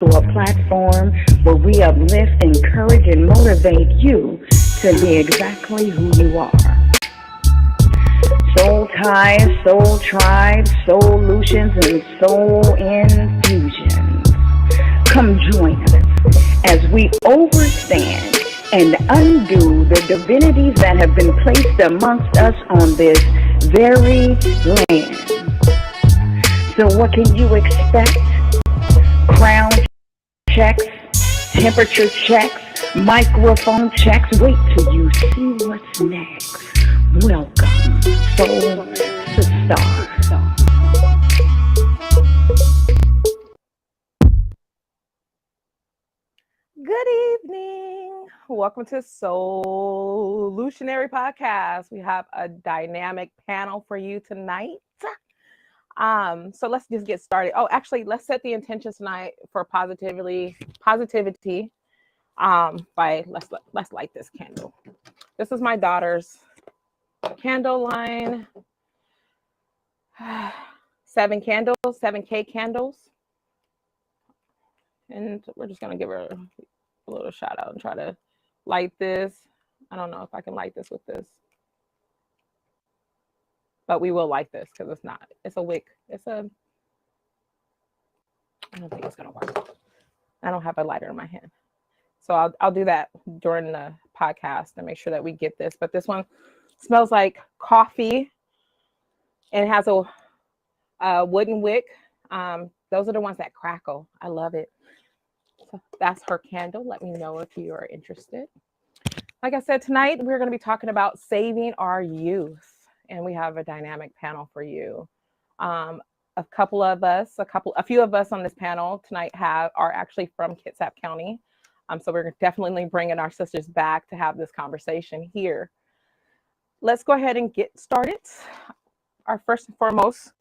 to a platform where we uplift, encourage, and motivate you to be exactly who you are. Soul ties, soul tribes, solutions, and soul infusions. Come join us as we overstand and undo the divinities that have been placed amongst us on this very land. So what can you expect? Crown checks, temperature checks, microphone checks. Wait till you see what's next. Welcome, soul to star. Good evening. Welcome to Soulutionary podcast. We have a dynamic panel for you tonight. So let's just get started. Oh, actually, let's set the intention tonight for positivity. By let's light this candle. This is my daughter's candle line. 7 candles, 7K candles. And we're just gonna give her a little shout out and try to light this. I don't know if I can light this with this, but we will light this because it's a wick. I don't think it's gonna work. I don't have a lighter in my hand. So I'll do that during the podcast and make sure that we get this. But this one smells like coffee and it has a wooden wick. Those are the ones that crackle. I love it. So that's her candle. Let me know if you are interested. Like I said, tonight we're going to be talking about saving our youth, and we have a dynamic panel for you. A few of us on this panel tonight are actually from Kitsap County. So we're definitely bringing our sisters back to have this conversation here. Let's go ahead and get started. Our first and foremost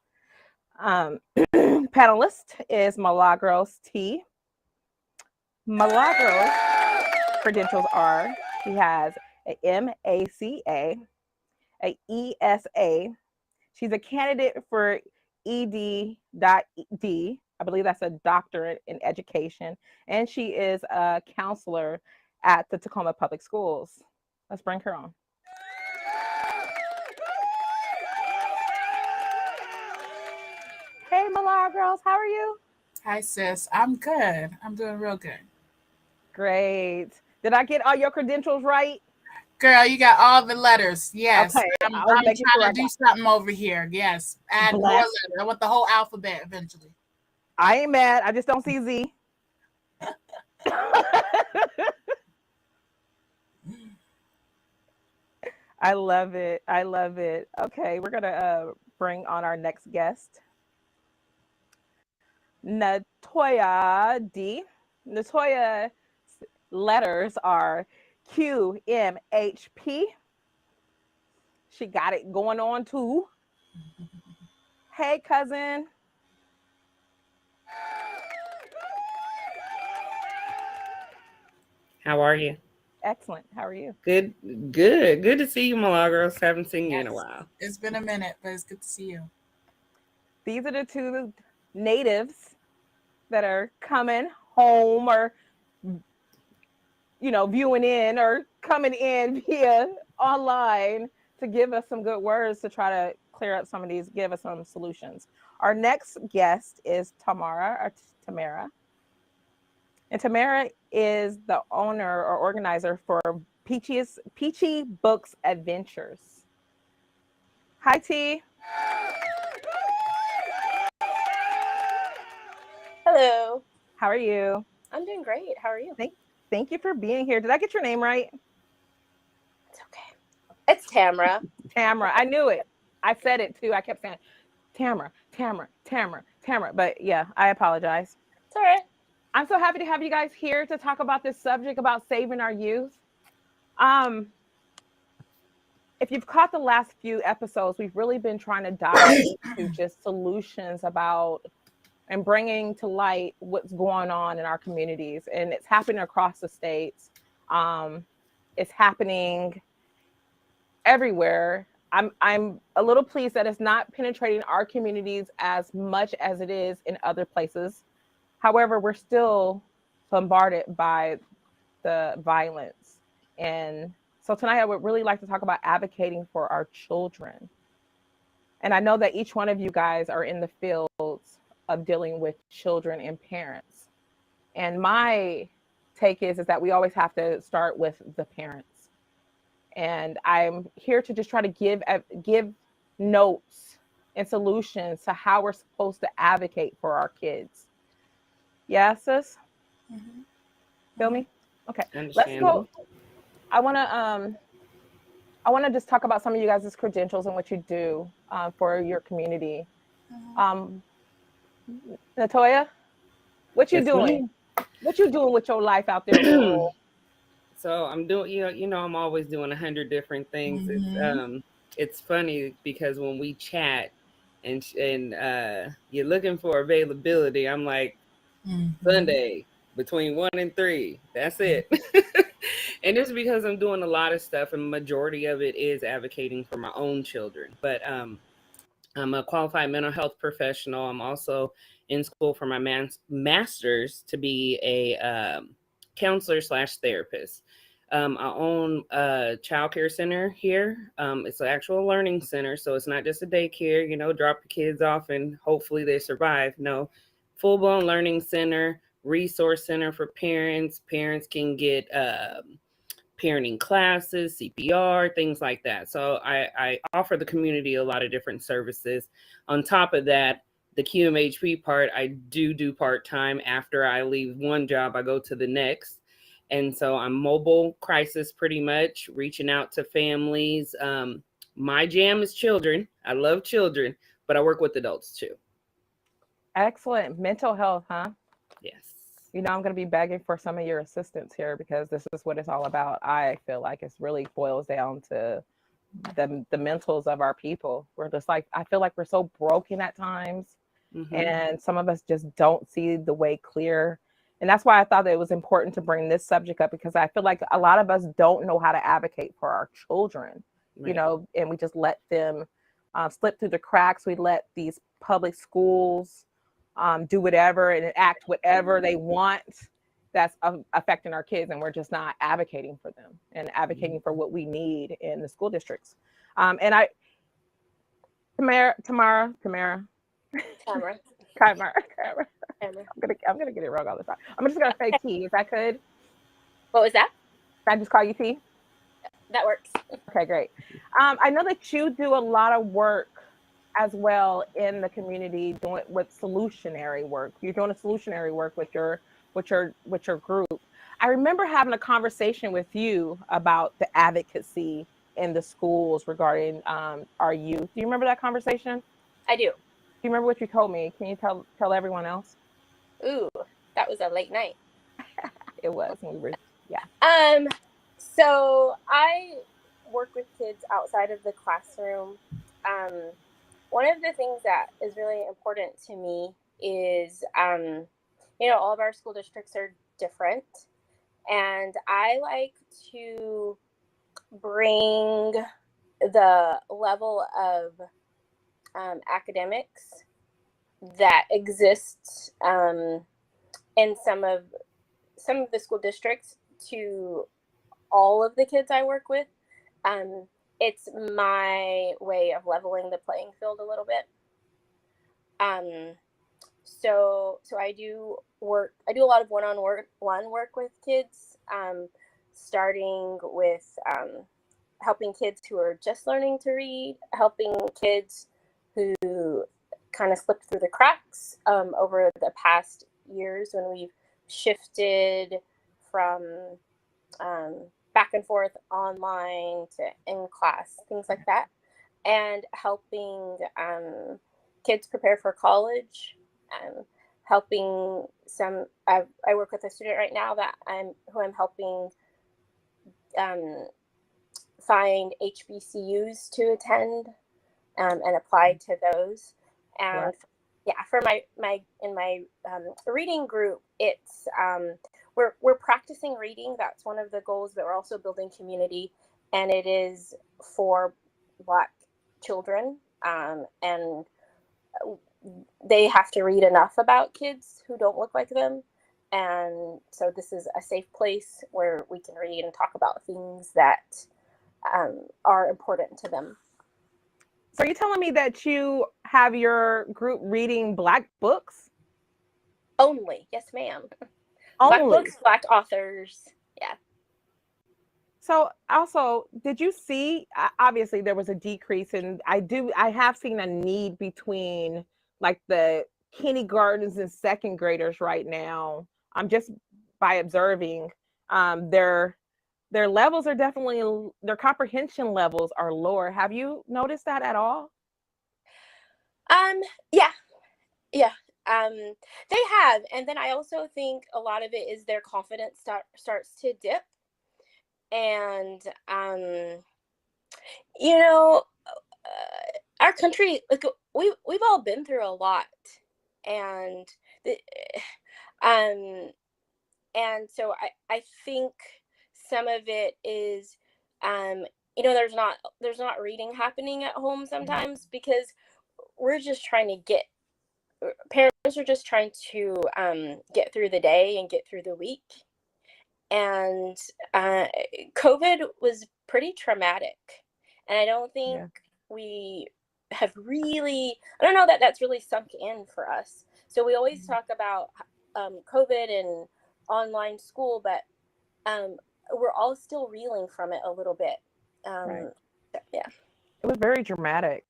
panelist is Milagros T. Milagros credentials are he has an MACA, an ESA. She's a candidate for ED.D. I believe that's a doctorate in education. And she is a counselor at the Tacoma Public Schools. Let's bring her on. Hey, Milagros, how are you? Hi, sis. I'm good. I'm doing real good. Great. Did I get all your credentials right? Girl, you got all the letters. Yes. Okay. I'm trying to do something over here. Yes. Add more letters. I want the whole alphabet eventually. I ain't mad. I just don't see Z. I love it. I love it. Okay, we're going to bring on our next guest. Natoya D. Natoya letters are QMHP. She got it going on too. Hey, cousin. How are you? Excellent. How are you? Good. Good to see you, Milagros. Haven't seen you in a while. It's been a minute, but it's good to see you. These are the two natives that are coming home or, viewing in or coming in via online to give us some good words to try to clear up some of these, give us some solutions. Our next guest is Tamara. And Tamara is the owner or organizer for Peachy Books Adventures. Hi, T. Hello. How are you? I'm doing great. How are you? Thank you for being here. Did I get your name right? It's okay. It's Tamara. Tamara. I knew it. I said it too. I kept saying Tamara. But yeah, I apologize. It's all right. I'm so happy to have you guys here to talk about this subject about saving our youth. If you've caught the last few episodes, we've really been trying to dive into just solutions about and bringing to light what's going on in our communities. And it's happening across the states. It's happening everywhere. I'm a little pleased that it's not penetrating our communities as much as it is in other places. However, we're still bombarded by the violence. And so tonight I would really like to talk about advocating for our children. And I know that each one of you guys are in the fields of dealing with children and parents. And my take is that we always have to start with the parents. And I'm here to just try to give notes and solutions to how we're supposed to advocate for our kids. Yeah, sis? Mm-hmm. Feel me? Okay. Let's Understandable. go. I want to just talk about some of you guys' credentials and what you do for your community. Mm-hmm. Natoya, what you Yes, doing? ma'am. What you doing with your life out there, rural? So I'm doing, I'm always doing 100 different things. It's funny because when we chat and you're looking for availability, I'm like, Sunday between 1 and 3. That's it. And it's because I'm doing a lot of stuff, and majority of it is advocating for my own children. But I'm a qualified mental health professional. I'm also in school for my master's to be a counselor slash therapist. I own a child care center here. It's an actual learning center, so it's not just a daycare, drop the kids off and hopefully they survive. No, full-blown learning center, resource center for parents. Parents can get parenting classes, CPR, things like that. So I offer the community a lot of different services. On top of that, the QMHP part, I do part-time. After I leave one job, I go to the next. And so I'm mobile crisis pretty much, reaching out to families. My jam is children. I love children, but I work with adults too. Excellent. Mental health, huh? Yes. I'm going to be begging for some of your assistance here because this is what it's all about. I feel like it's really boils down to the mentals of our people. We're just like, I feel like we're so broken at times, and some of us just don't see the way clear. And that's why I thought that it was important to bring this subject up, because I feel like a lot of us don't know how to advocate for our children, Right. And we just let them slip through the cracks. We let these public schools do whatever and enact whatever they want that's affecting our kids, and we're just not advocating for them and advocating for what we need in the school districts. And Tamara, Camera. I'm gonna get it wrong all the time. I'm just gonna say T, if I could. What was that? Can I just call you T? That works. Okay, great. I know that you do a lot of work as well in the community doing with solutionary work. You're doing a solutionary work with your group. I remember having a conversation with you about the advocacy in the schools regarding our youth. Do you remember that conversation? I do. Do you remember what you told me? Can you tell everyone else? Ooh, that was a late night. It was. We were, yeah. So I work with kids outside of the classroom. One of the things that is really important to me is, all of our school districts are different, and I like to bring the level of academics that exists in some of the school districts to all of the kids I work with. It's my way of leveling the playing field a little bit. So I do a lot of one-on-one work with kids, starting with helping kids who are just learning to read, helping kids who kind of slipped through the cracks over the past years when we've shifted from back and forth online to in class, things like that, and helping kids prepare for college, helping I work with a student right now who I'm helping find HBCUs to attend and apply to those. And Right. For my reading group, it's we're practicing reading. That's one of the goals, but we're also building community, and it is for Black children. And they have to read enough about kids who don't look like them. And so this is a safe place where we can read and talk about things that are important to them. So are you telling me that you have your group reading Black books? Only. Yes, ma'am. Only. Black books, Black authors. Yeah. So also, did you see, obviously there was a decrease, and I have seen a need between like the kindergartens and second graders right now. I'm just by observing, their levels are definitely, their comprehension levels are lower. Have you noticed that at all? Yeah. They have, and then I also think a lot of it is their confidence starts to dip, and our country, like we've all been through a lot, and and so I think some of it is there's not reading happening at home sometimes because we're just trying to parents are just trying to get through the day and get through the week. And COVID was pretty traumatic. And I don't think we have really, I don't know that that's really sunk in for us. So we always talk about COVID and online school, but we're all still reeling from it a little bit. Right. Yeah. It was very dramatic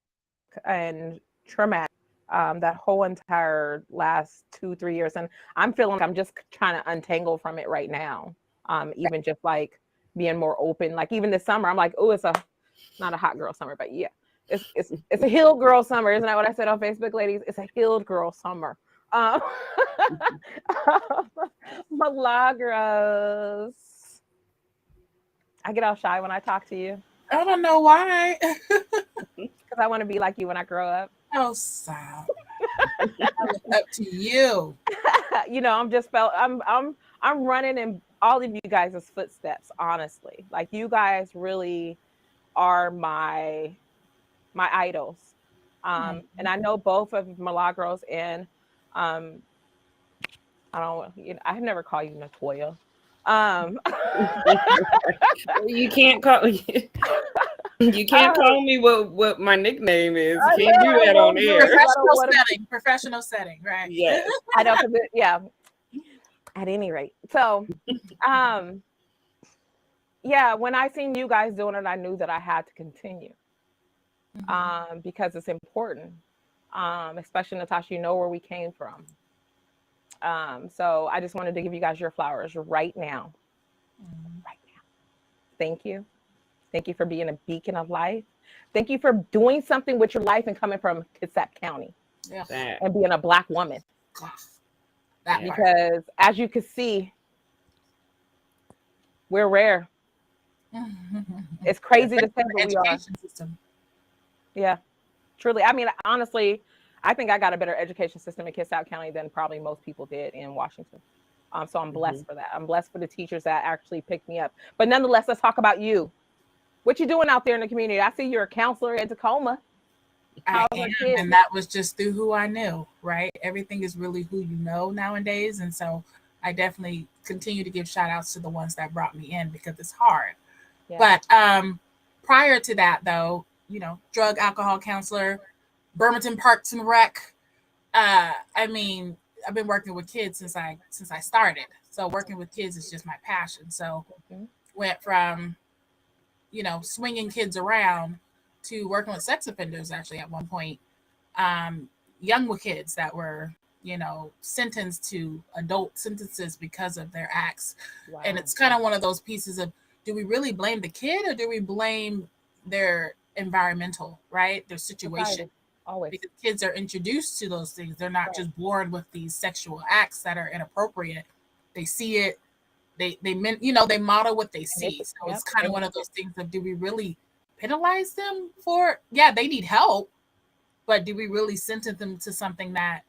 and traumatic. That whole entire last 2-3 years. And I'm feeling like I'm just trying to untangle from it right now. Even just like being more open, like even this summer, I'm like, oh, it's not a hot girl summer, but yeah, it's a healed girl summer. Isn't that what I said on Facebook, ladies? It's a healed girl summer. Milagros. I get all shy when I talk to you. I don't know why. Because I want to be like you when I grow up. Oh, stop. Up to you. I'm running in all of you guys' footsteps, honestly. Like you guys really are my idols. And I know both of Milagros and I never call you Natoya. You can't call me what my nickname is. You can't do that on air. Professional setting, right? Yeah. I know, yeah. At any rate. So when I seen you guys doing it, I knew that I had to continue. Because it's important. Especially Natasha, you know where we came from. So I just wanted to give you guys your flowers right now. Right now. Thank you. Thank you for being a beacon of life. Thank you for doing something with your life and coming from Kitsap County and being a Black woman. Because as you can see, we're rare. It's crazy to say, but we are. System. Yeah, truly. I mean, honestly, I think I got a better education system in Kitsap County than probably most people did in Washington. So I'm blessed for that. I'm blessed for the teachers that actually picked me up. But nonetheless, let's talk about you. What you doing out there in the community? I see you're a counselor in Tacoma. I am, and that was just through who I knew, right? Everything is really who you know nowadays. And so I definitely continue to give shout outs to the ones that brought me in because it's hard. Yeah. But prior to that, though, drug, alcohol counselor, Birmingham Parks and Rec. I mean, I've been working with kids since I started. So working with kids is just my passion. So went from, swinging kids around to working with sex offenders actually at one point, young with kids that were, sentenced to adult sentences because of their acts. Wow. And it's kind of one of those pieces of, do we really blame the kid or do we blame their environmental, right? Their situation. Always. Because kids are introduced to those things. They're not just born with these sexual acts that are inappropriate. They see it. They model what they see. So it's kind of one of those things of, do we really penalize them for, they need help, but do we really sentence them to something that,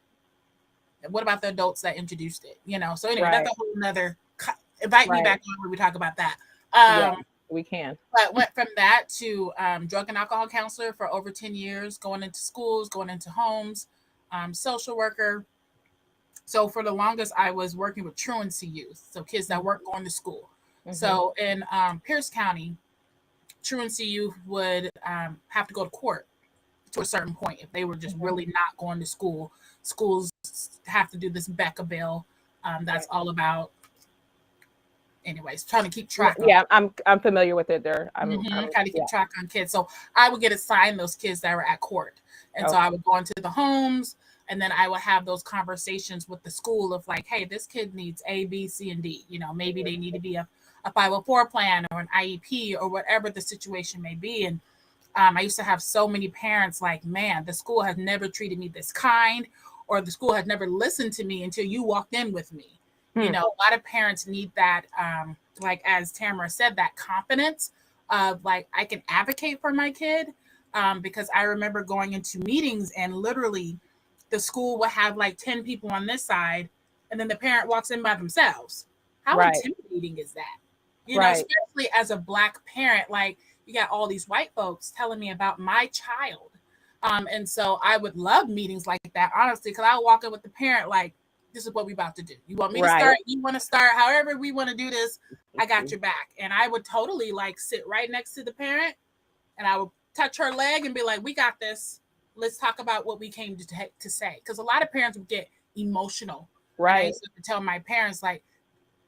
what about the adults that introduced it? So anyway, that's a whole nother, invite me back when we talk about that. We can. But went from that to drug and alcohol counselor for over 10 years, going into schools, going into homes, social worker. So for the longest, I was working with truancy youth, so kids that weren't going to school. So in Pierce County, truancy youth would have to go to court to a certain point if they were just really not going to school. Schools have to do this Becca bill. That's all about, anyways, trying to keep track. Yeah, I'm familiar with it. There, I'm trying to keep track on kids. So I would get assigned those kids that were at court, and so I would go into the homes, and then I would have those conversations with the school of like, hey, this kid needs A, B, C, and D. You know, maybe they need to be a 504 plan or an IEP or whatever the situation may be. And I used to have so many parents like, man, the school has never treated me this kind, or the school has never listened to me until you walked in with me. You know, a lot of parents need that, like as Tamara said, that confidence of like, I can advocate for my kid, because I remember going into meetings and literally the school would have like 10 people on this side, and then the parent walks in by themselves. How intimidating is that? You know, especially as a Black parent, like you got all these white folks telling me about my child. And so I would love meetings like that, honestly, because I walk in with the parent like, this is what we about to do. You want me to start? You want to start? However we want to do this, I got your back. And I would totally like sit right next to the parent, and I would touch her leg and be like, we got this. Let's talk about what we came to say. Because a lot of parents would get emotional. I used to tell my parents, like,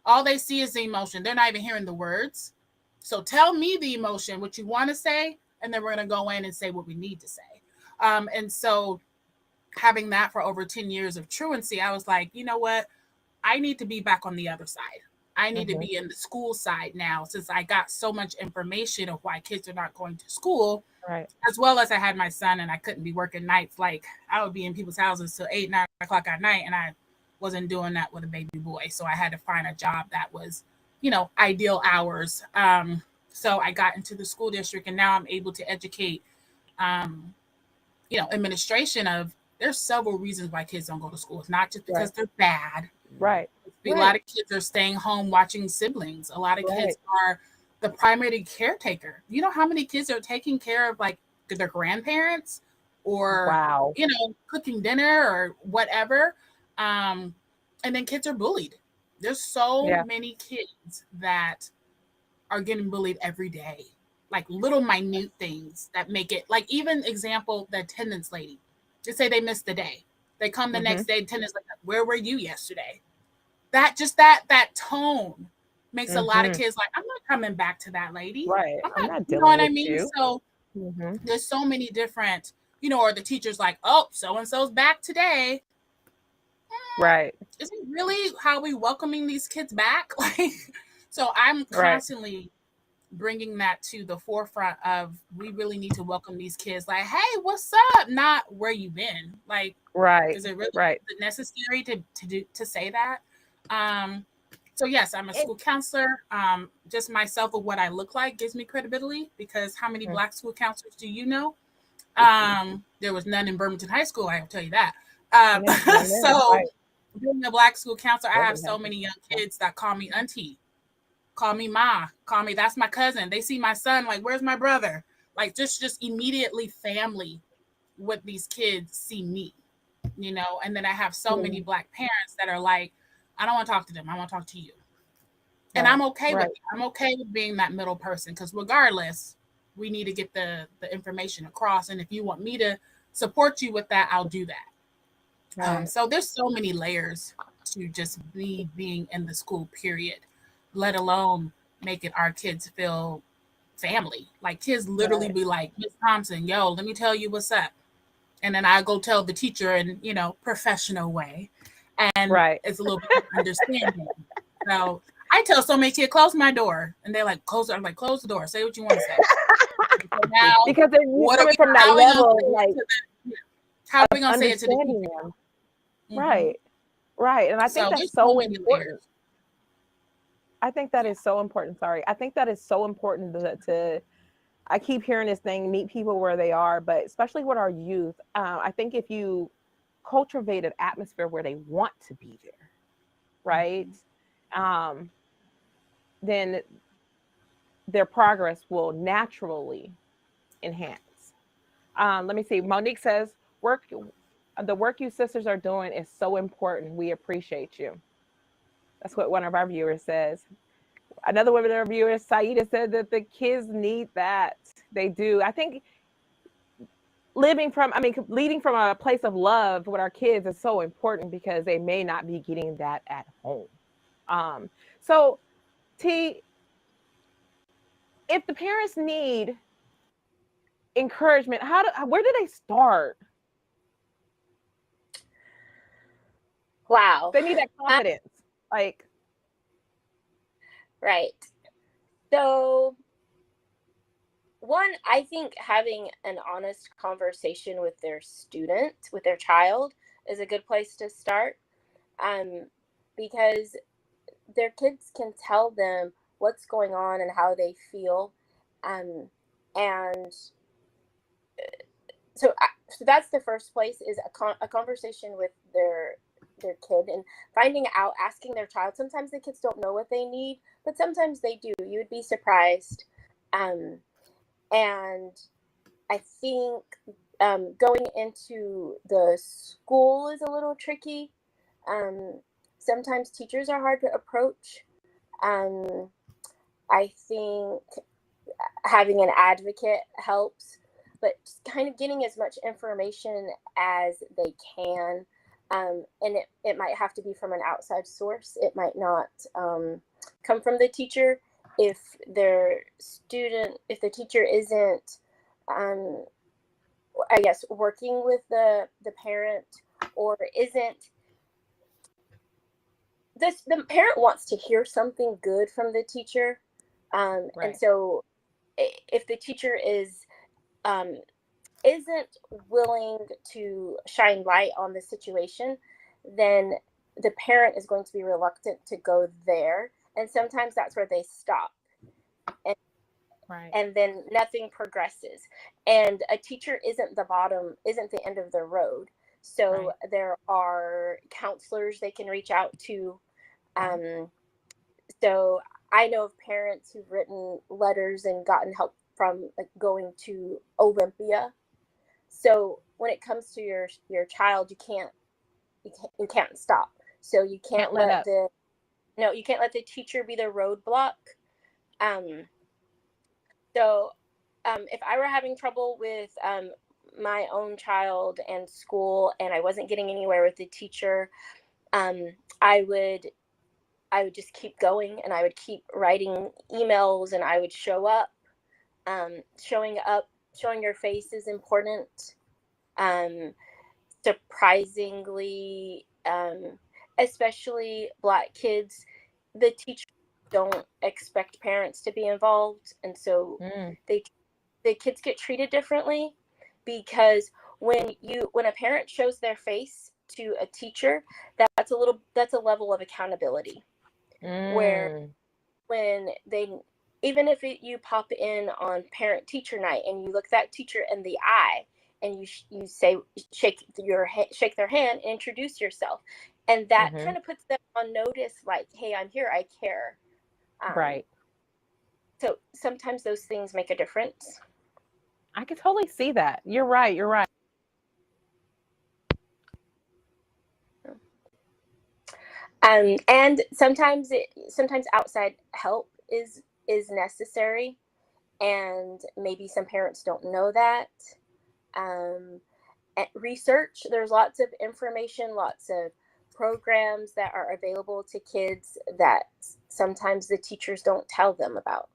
all they see is the emotion. They're not even hearing the words. So tell me the emotion, what you want to say, and then we're going to go in and say what we need to say. And so having that for over 10 years of truancy, I was like, you know what? I need to be back on the other side. I need to be in the school side now, since I got so much information of why kids are not going to school, as well as I had my son and I couldn't be working nights. Like I would be in people's houses till 8, 9 o'clock at night, and I wasn't doing that with a baby boy. So I had to find a job that was, you know, ideal hours. So I got into the school district, and now I'm able to educate, you know, administration of, there's several reasons why kids don't go to school. It's not just because they're bad. A lot of kids are staying home watching siblings. A lot of kids are the primary caretaker. You know how many kids are taking care of like their grandparents, or you know, cooking dinner or whatever. And then kids are bullied. There's so many kids that are getting bullied every day, like little minute things that make it, like, even example, the attendance lady. Just say they missed the day. They come the next day, attendance like, where were you yesterday? That just that tone makes a lot of kids like, I'm not coming back to that lady. I'm not you know what I mean? You. So there's so many different, you know, or the teacher's like, oh, so-and-so's back today. Is it really how we welcoming these kids back? Like, so I'm constantly bringing that to the forefront of, we really need to welcome these kids. Like, hey, what's up? Not where you been. Like, is it really necessary to say that? So yes, I'm a school counselor. Just myself of what I look like gives me credibility, because how many Black school counselors do you know? There was none in Birmingham High School, I will tell you that. So being a Black school counselor, I have so many young kids that call me auntie, call me ma, call me, that's my cousin. They see my son, like, where's my brother? Like, just immediately family with these kids see me, you know. And then I have so many Black parents that are like, I don't want to talk to them, I want to talk to you. And I'm okay with it. I'm okay with being that middle person, because regardless, we need to get the information across. And if you want me to support you with that, I'll do that. So there's so many layers to just being in the school, period, let alone making our kids feel family. Like, kids literally be like, Miss Thompson, yo, let me tell you what's up. And then I go tell the teacher in, you know, professional way. And it's a little bit understanding. So I tell so many kids, close my door. And they're like, close it. I'm like, close the door. Say what you want to say. So now, because they're coming from that level, like, how are we going to say it to the teacher? Right. And I think that's so important. I think that is so important. Sorry. I think that is so important to I keep hearing this thing, meet people where they are, but especially with our youth, I think if you cultivate an atmosphere where they want to be there, right? Then their progress will naturally enhance. Let me see. Monique says, work The work you sisters are doing is so important. We appreciate you. That's what one of our viewers says. Another one of our viewers, Saida, said that the kids need that. They do. I think leading from a place of love with our kids is so important because they may not be getting that at home. So T, if the parents need encouragement, where do they start? Wow. They need that confidence. Right. So one, I think having an honest conversation with their student, with their child, is a good place to start, because their kids can tell them what's going on and how they feel, and so that's the first place, is a conversation with their kid, and finding out, asking their child. Sometimes the kids don't know what they need, but sometimes they do. You would be surprised. And I think going into the school is a little tricky. Sometimes teachers are hard to approach. I think having an advocate helps, but kind of getting as much information as they can. And it might have to be from an outside source. It might not come from the teacher. If the teacher isn't, I guess, working with the parent, or isn't, the parent wants to hear something good from the teacher. Right. And so if the teacher isn't willing to shine light on the situation, then the parent is going to be reluctant to go there. And sometimes that's where they stop. And then nothing progresses. And a teacher isn't the end of the road. So there are counselors they can reach out to. So I know of parents who've written letters and gotten help from going to Olympia. So when it comes to your child, you can't stop. So you can't let the teacher be the roadblock. So if I were having trouble with my own child and school, and I wasn't getting anywhere with the teacher, I would just keep going, and I would keep writing emails, and I would show up. Showing your face is important. Surprisingly, especially Black kids, the teachers don't expect parents to be involved, and so the kids get treated differently, because when a parent shows their face to a teacher, that's a level of accountability, where when even if you pop in on parent teacher night and you look that teacher in the eye and you say, shake their hand and introduce yourself, and that kind of puts them on notice, like, hey, I'm here, I care. Right. So sometimes those things make a difference. I can totally see that. You're right. And sometimes outside help is necessary, and maybe some parents don't know that. Research, there's lots of information, lots of programs that are available to kids that sometimes the teachers don't tell them about.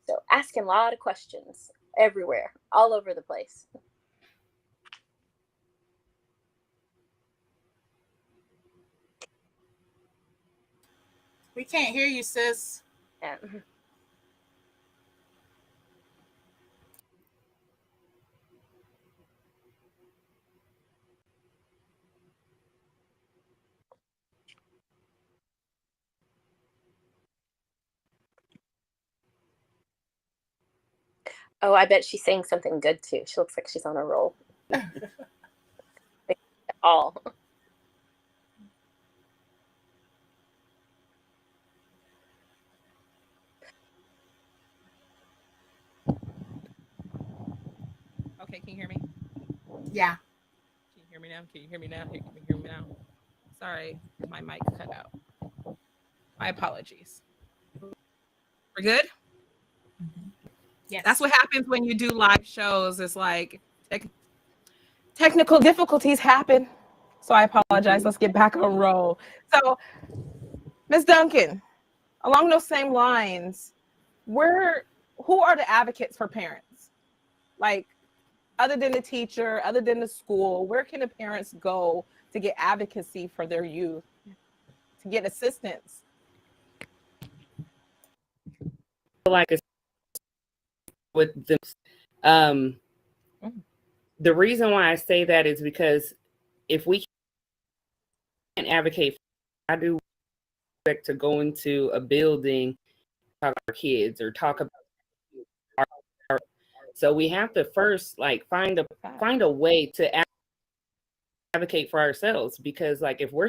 So asking a lot of questions everywhere, all over the place. We can't hear you, sis. Yeah. Oh, I bet she's saying something good too. She looks like she's on a roll. All. Okay, can you hear me? Yeah. hear me now? Can you hear me now? Can you hear me now? Sorry, my mic cut out. My apologies. We're good? Yes. That's what happens when you do live shows. It's like technical difficulties happen. So I apologize. Let's get back on roll. So, Ms. Duncan, along those same lines, who are the advocates for parents? Like, other than the teacher, other than the school, where can the parents go to get advocacy for their youth, to get assistance? Like with them, the reason why I say that is because if we can't advocate, I do expect to go into a building, talk about our kids or talk about our. So we have to first like find a way to advocate for ourselves, because like if we're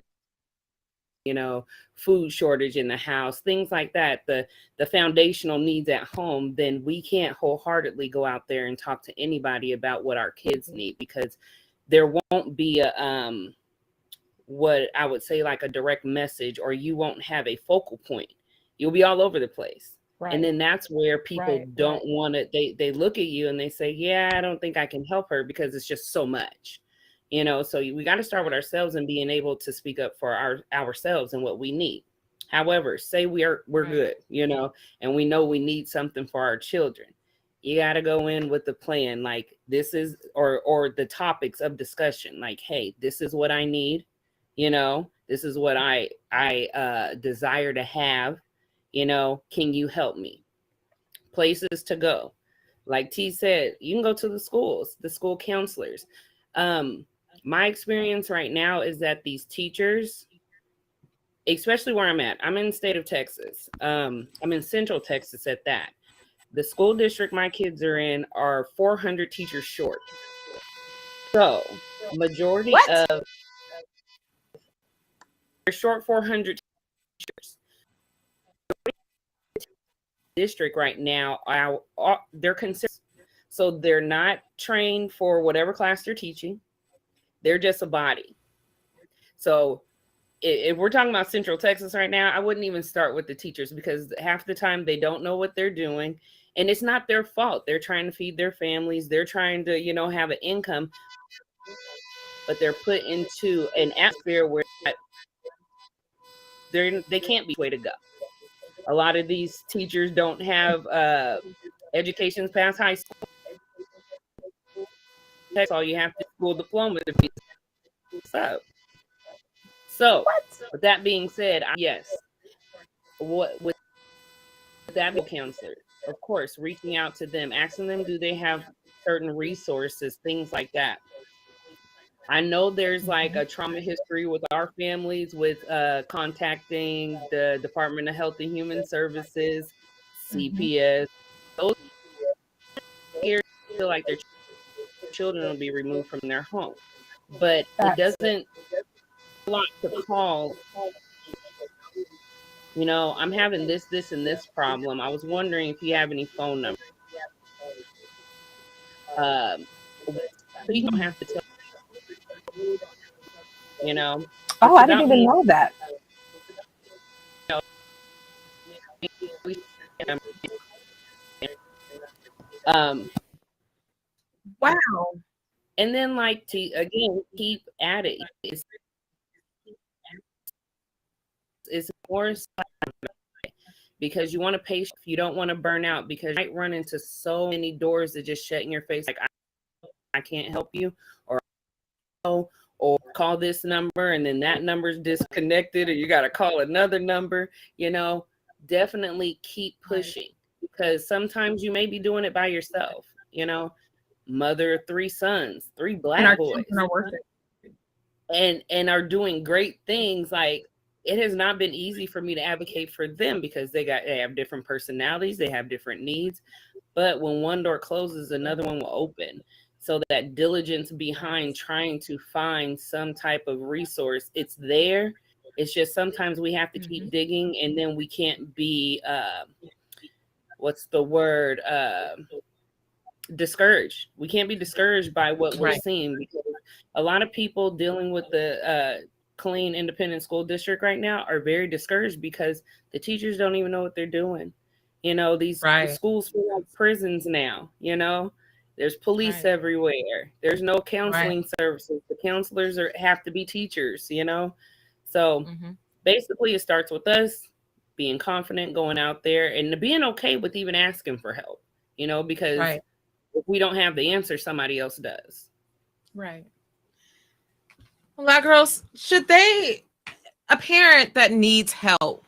food shortage in the house, things like that, the foundational needs at home, then we can't wholeheartedly go out there and talk to anybody about what our kids need, because there won't be a what I would say like a direct message, or you won't have a focal point. You'll be all over the place. Right. And then that's where people don't want to, they look at you and they say, yeah, I don't think I can help her because it's just so much. So we got to start with ourselves and being able to speak up for ourselves and what we need. However, say we're good, and we know we need something for our children. You got to go in with the plan. Like this is, or the topics of discussion. Like, hey, this is what I need. This is what I desire to have. Can you help me? Places to go. Like T said, you can go to the schools, the school counselors. My experience right now is that these teachers, especially where I'm at, I'm in the state of Texas. I'm in Central Texas at that. The school district my kids are in are 400 teachers short. So majority of they're short 400 teachers. District right now, they're considered, so they're not trained for whatever class they're teaching. They're just a body. So if we're talking about Central Texas right now, I wouldn't even start with the teachers, because half the time they don't know what they're doing, and it's not their fault. They're trying to feed their families. They're trying to, have an income, but they're put into an atmosphere where they can't be way to go. A lot of these teachers don't have educations past high school. That's all you have to school diploma to be so. So with that being said, yes, what with that counselor, of course, reaching out to them, asking them, do they have certain resources, things like that. I know there's like a trauma history with our families with contacting the Department of Health and Human Services, CPS. Those areas feel like their children will be removed from their home, but it doesn't a lot to call. I'm having this, and this problem. I was wondering if you have any phone numbers. So you don't have to tell. Oh, I didn't even know that. Wow. And then like again, keep at it. It's more because you want to pay, you don't want to burn out, because you might run into so many doors that just shut in your face. Like I can't help you, or call this number and then that number's disconnected, or you got to call another number. Definitely keep pushing, because sometimes you may be doing it by yourself. Mother of 3 sons, 3 black boys, and are doing great things. Like it has not been easy for me to advocate for them, because they have different personalities, they have different needs, but when one door closes, another one will open. So that diligence behind trying to find some type of resource, it's there. It's just sometimes we have to keep digging, and then we can't be what's the word, discouraged. We can't be discouraged by what we're seeing, because A lot of people dealing with the clean independent school district right now are very discouraged because the teachers don't even know what they're doing. The schools feel like prisons now. There's police everywhere. There's no counseling services. The counselors have to be teachers. So basically, it starts with us being confident, going out there, and being okay with even asking for help. Because if we don't have the answer, somebody else does. Right. Well, girls, a parent that needs help,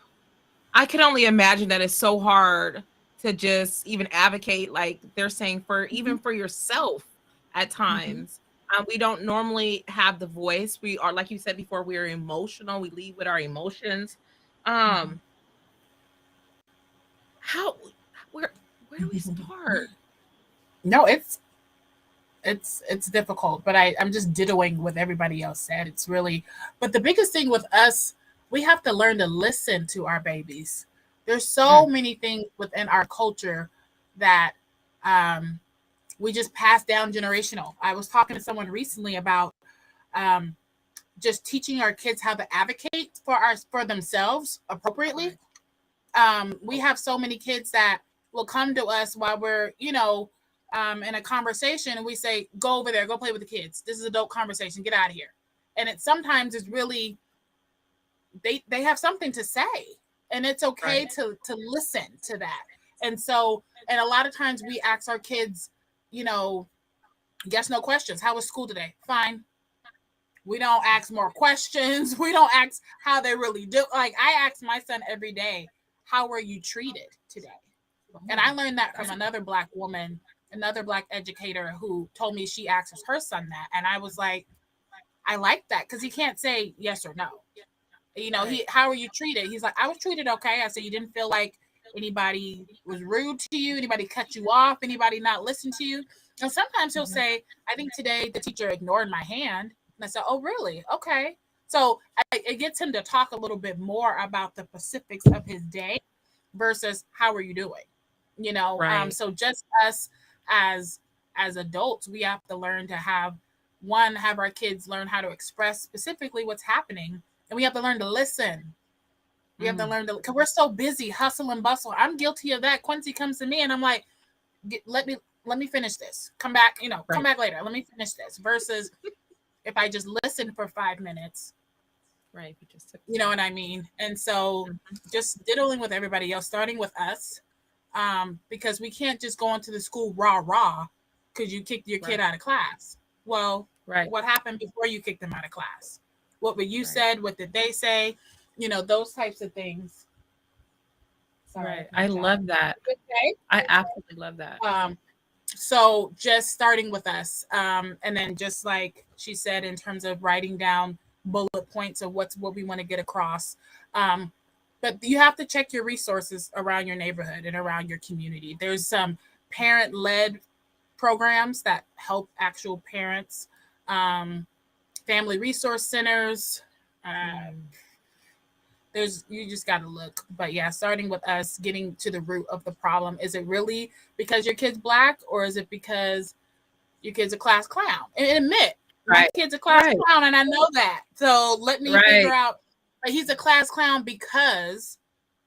I can only imagine that it's so hard to just even advocate, like they're saying, even for yourself at times. We don't normally have the voice. We are, like you said before, we're emotional. We lead with our emotions. Where do we start? No, it's difficult, but I'm just dittoing what everybody else said. It's really, but the biggest thing with us, we have to learn to listen to our babies. There's so many things within our culture that we just pass down generational. I was talking to someone recently about just teaching our kids how to advocate for themselves appropriately. We have so many kids that will come to us while we're, in a conversation, and we say, go over there, go play with the kids. This is adult conversation. Get out of here. And it sometimes is really, they have something to say, and it's okay to listen to that. And so, and a lot of times we ask our kids, yes, no questions. How was school today? Fine. We don't ask more questions. We don't ask how they really do. Like, I ask my son every day, how were you treated today? And I learned that from another Black woman, another Black educator who told me she asks her son that. And I was like, I like that, because he can't say yes or no. How are you treated? He's like, I was treated okay. I said, you didn't feel like anybody was rude to you, anybody cut you off, anybody not listen to you? And sometimes he'll say, I think today the teacher ignored my hand. And I said, oh, really? Okay. So it gets him to talk a little bit more about the specifics of his day versus how are you doing? So just us as adults, we have to learn to have our kids learn how to express specifically what's happening. And we have to learn to listen. We have to learn to, because we're so busy, hustle and bustle. I'm guilty of that. Quincy comes to me and I'm like, let me finish this. Come back, come back later. Let me finish this. Versus if I just listen for 5 minutes. Right. You know what I mean? And so just diddling with everybody else, starting with us, because we can't just go into the school rah because you kicked your kid out of class. Well, what happened before you kicked them out of class? What were you said? What did they say? Those types of things. Sorry, I love that. Okay. I absolutely love that. So just starting with us, and then just like she said, in terms of writing down bullet points of what we want to get across. But you have to check your resources around your neighborhood and around your community. There's some parent-led programs that help actual parents, family resource centers. You just got to look. But yeah, starting with us, getting to the root of the problem. Is it really because your kid's Black, or is it because your kid's a class clown? And admit, my kid's a class clown, and I know that. So let me figure out, he's a class clown because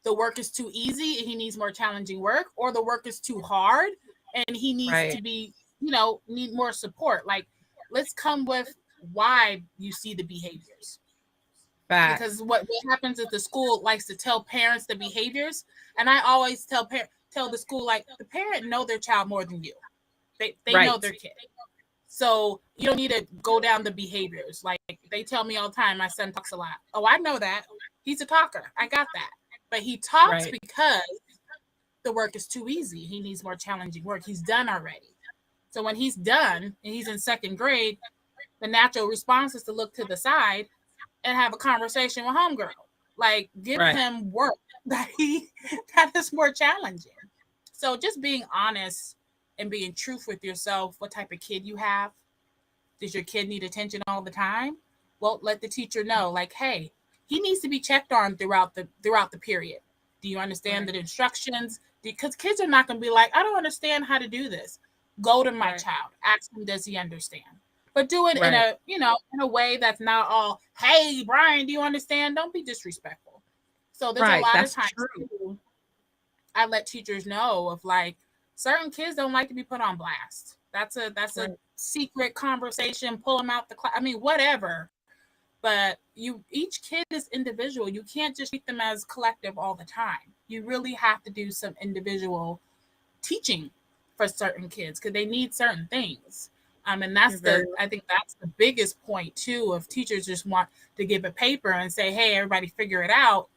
the work is too easy and he needs more challenging work, or the work is too hard and he needs to be, need more support. Like, let's come with why you see the behaviors. Because what happens is the school likes to tell parents the behaviors, and I always tell the school, like, the parent know their child more than you. They know their kid. So you don't need to go down the behaviors. Like, they tell me all the time, my son talks a lot. Oh, I know that. He's a talker. I got that. But he talks because the work is too easy. He needs more challenging work. He's done already. So when he's done and he's in second grade, the natural response is to look to the side and have a conversation with homegirl. Like, give him work that is more challenging. So just being honest and being truthful with yourself, what type of kid you have. Does your kid need attention all the time? Well, let the teacher know, like, hey, he needs to be checked on throughout the period. Do you understand the instructions? Because kids are not going to be like, I don't understand how to do this. Go to my child. Ask him, does he understand? but do it Right. in a, you know, in a way that's not all, hey, Brian, do you understand? Don't be disrespectful. So there's a Right. lot of That's times true. too, I let teachers know of like certain kids don't like to be put on blast. That's a Right. secret conversation. Pull them out the class. I mean, whatever. But each kid is individual. You can't just treat them as collective all the time. You really have to do some individual teaching for certain kids because they need certain things. And that's I think that's the biggest point too of teachers just want to give a paper and say, hey, everybody figure it out.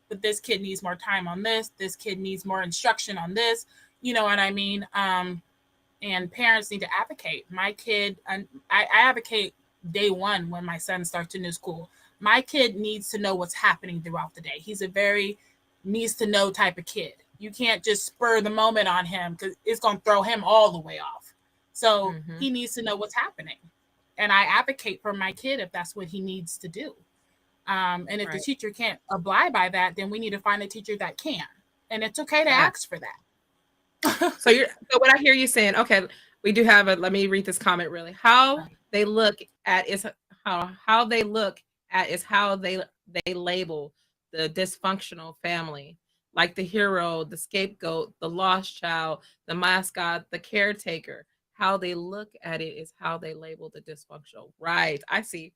But this kid needs more time on this. This kid needs more instruction on this. You know what I mean? And parents need to advocate. My kid, I advocate day one when my son starts a new school. My kid needs to know what's happening throughout the day. He's a very needs to know type of kid. You can't just spur the moment on him because it's going to throw him all the way off. So he needs to know what's happening. And I advocate for my kid if that's what he needs to do. And if the teacher can't abide by that, then we need to find a teacher that can. And it's okay to ask for that. So what I hear you saying, okay, we do have let me read this comment really. How they look at is how they look at is how they label the dysfunctional family, like the hero, the scapegoat, the lost child, the mascot, the caretaker. How they look at it is how they label the dysfunctional. Right. I see.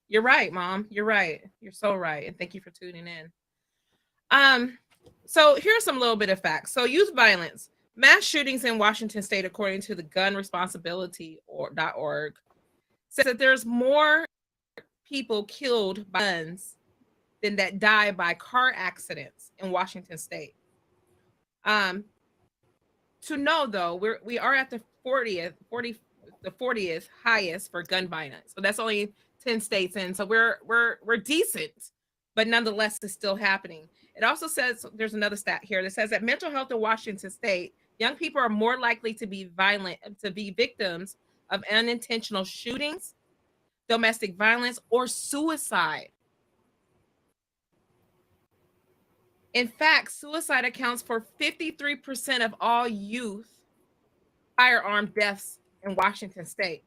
You're right, Mom. You're right. You're so right. And thank you for tuning in. So here's some little bit of facts. So youth violence, mass shootings in Washington state, according to the gun responsibility .org, says that there's more people killed by guns than that die by car accidents in Washington state. To know though, we are at the 40th highest for gun violence. So that's only 10 states in. So we're decent, but nonetheless it's still happening. It also says there's another stat here that says that mental health in Washington state, young people are more likely to be victims of unintentional shootings, domestic violence, or suicide. In fact, suicide accounts for 53% of all youth firearm deaths in Washington state.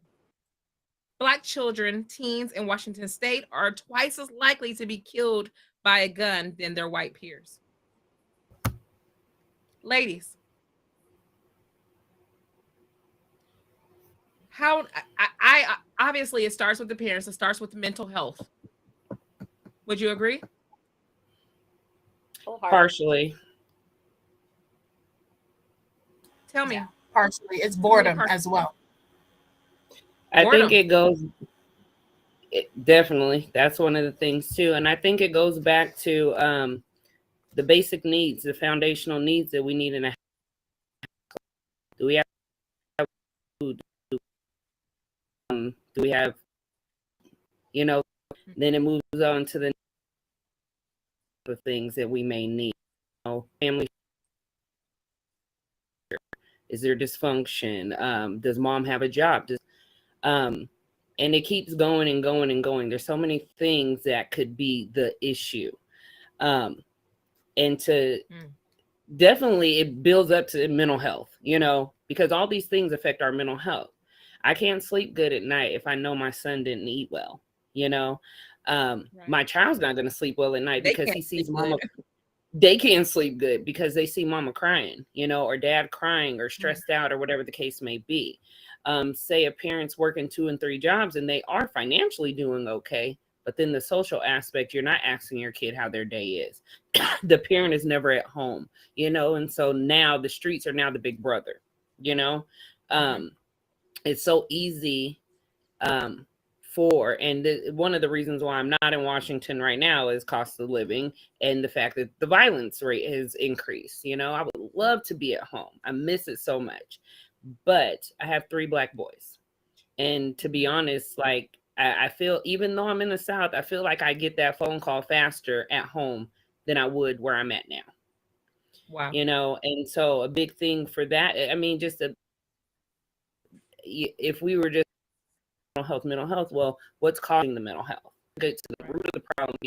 Black children, teens in Washington state are twice as likely to be killed by a gun than their white peers. Ladies, how I obviously it starts with the parents, it starts with mental health. Would you agree? Partially. Tell me. Yeah, partially. It's boredom as well. I think it goes definitely. That's one of the things too. And I think it goes back to the basic needs, the foundational needs that we need in a house. Do we have food? Do we have, you know, then it moves on to the things that we may need. You know, family. Is there dysfunction? Does mom have a job? And it keeps going and going and going. There's so many things that could be the issue. And to definitely it builds up to mental health, you know, because all these things affect our mental health. I can't sleep good at night if I know my son didn't eat well, you know. My child's not going to sleep well at night because he sees mama. They can't sleep good because they see mama crying, you know, or dad crying or stressed out or whatever the case may be. Say a parent's working 2 and 3 jobs and they are financially doing okay, but then the social aspect, you're not asking your kid how their day is. The parent is never at home, you know, and so now the streets are now the big brother, you know. It's so easy one of the reasons why I'm not in Washington right now is cost of living and the fact that the violence rate has increased. You know, I would love to be at home. I miss it so much, but I have 3 Black boys. And to be honest, like I feel, even though I'm in the South, I feel like I get that phone call faster at home than I would where I'm at now. Wow. You know, and so a big thing for that, I mean, if we were just mental health, well, what's causing the mental health? Get to the root of the problem.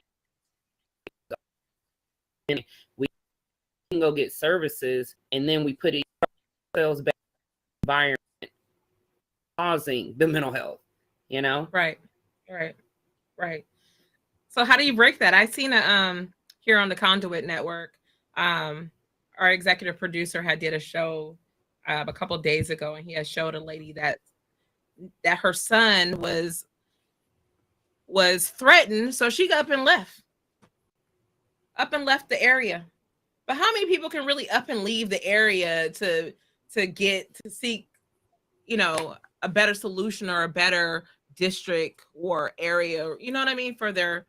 We can go get services, and then we put ourselves back in the environment causing the mental health. you know? Right. So how do you break that? I seen here on the Conduit Network, our executive producer had did a show a couple days ago, and he had showed a lady that her son was threatened, so she got up and left the area. But how many people can really up and leave the area to seek, a better solution or a better district or area, you know what I mean, for their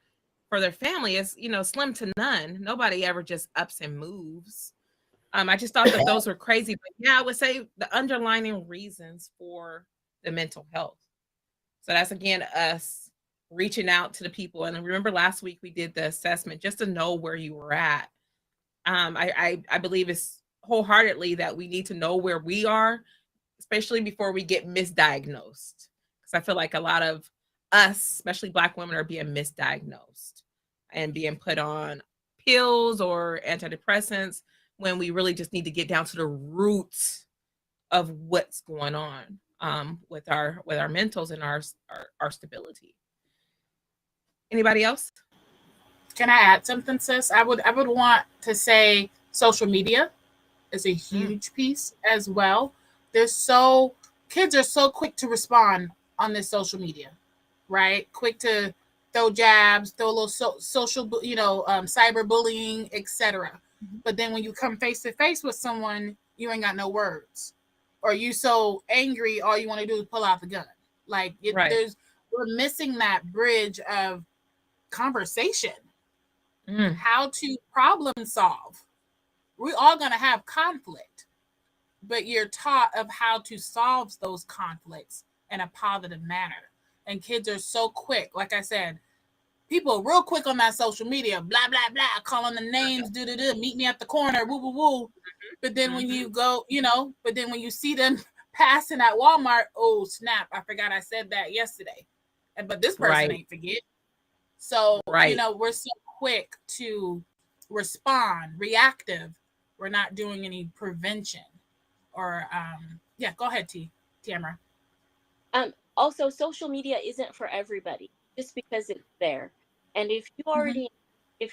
family? Is, slim to none. Nobody ever just ups and moves. I just thought that those were crazy. But yeah, I would say the underlying reasons for the mental health. So that's, again, us reaching out to the people. And remember last week we did the assessment just to know where you were at. I believe it's wholeheartedly that we need to know where we are, especially before we get misdiagnosed. Because I feel like a lot of us, especially Black women, are being misdiagnosed and being put on pills or antidepressants when we really just need to get down to the roots of what's going on with our mentals and our stability. Anybody else? Can I add something, sis? I would want to say social media is a huge piece as well. Kids are so quick to respond on this social media, right? Quick to throw jabs, throw a little social, cyberbullying, etc. Mm-hmm. But then when you come face to face with someone, you ain't got no words, or you so angry, all you want to do is pull out the gun. Like we're missing that bridge of conversation. How to problem solve. We're all going to have conflict, but you're taught of how to solve those conflicts in a positive manner. And kids are so quick. Like I said, people are real quick on that social media, blah, blah, blah, calling the names, meet me at the corner, woo, woo, woo. But then when you go, but then when you see them passing at Walmart, oh, snap, I forgot I said that yesterday. But this person ain't forget. So, we're so quick to respond, reactive. We're not doing any prevention. Or, go ahead, Tamara. Also, social media isn't for everybody just because it's there. And if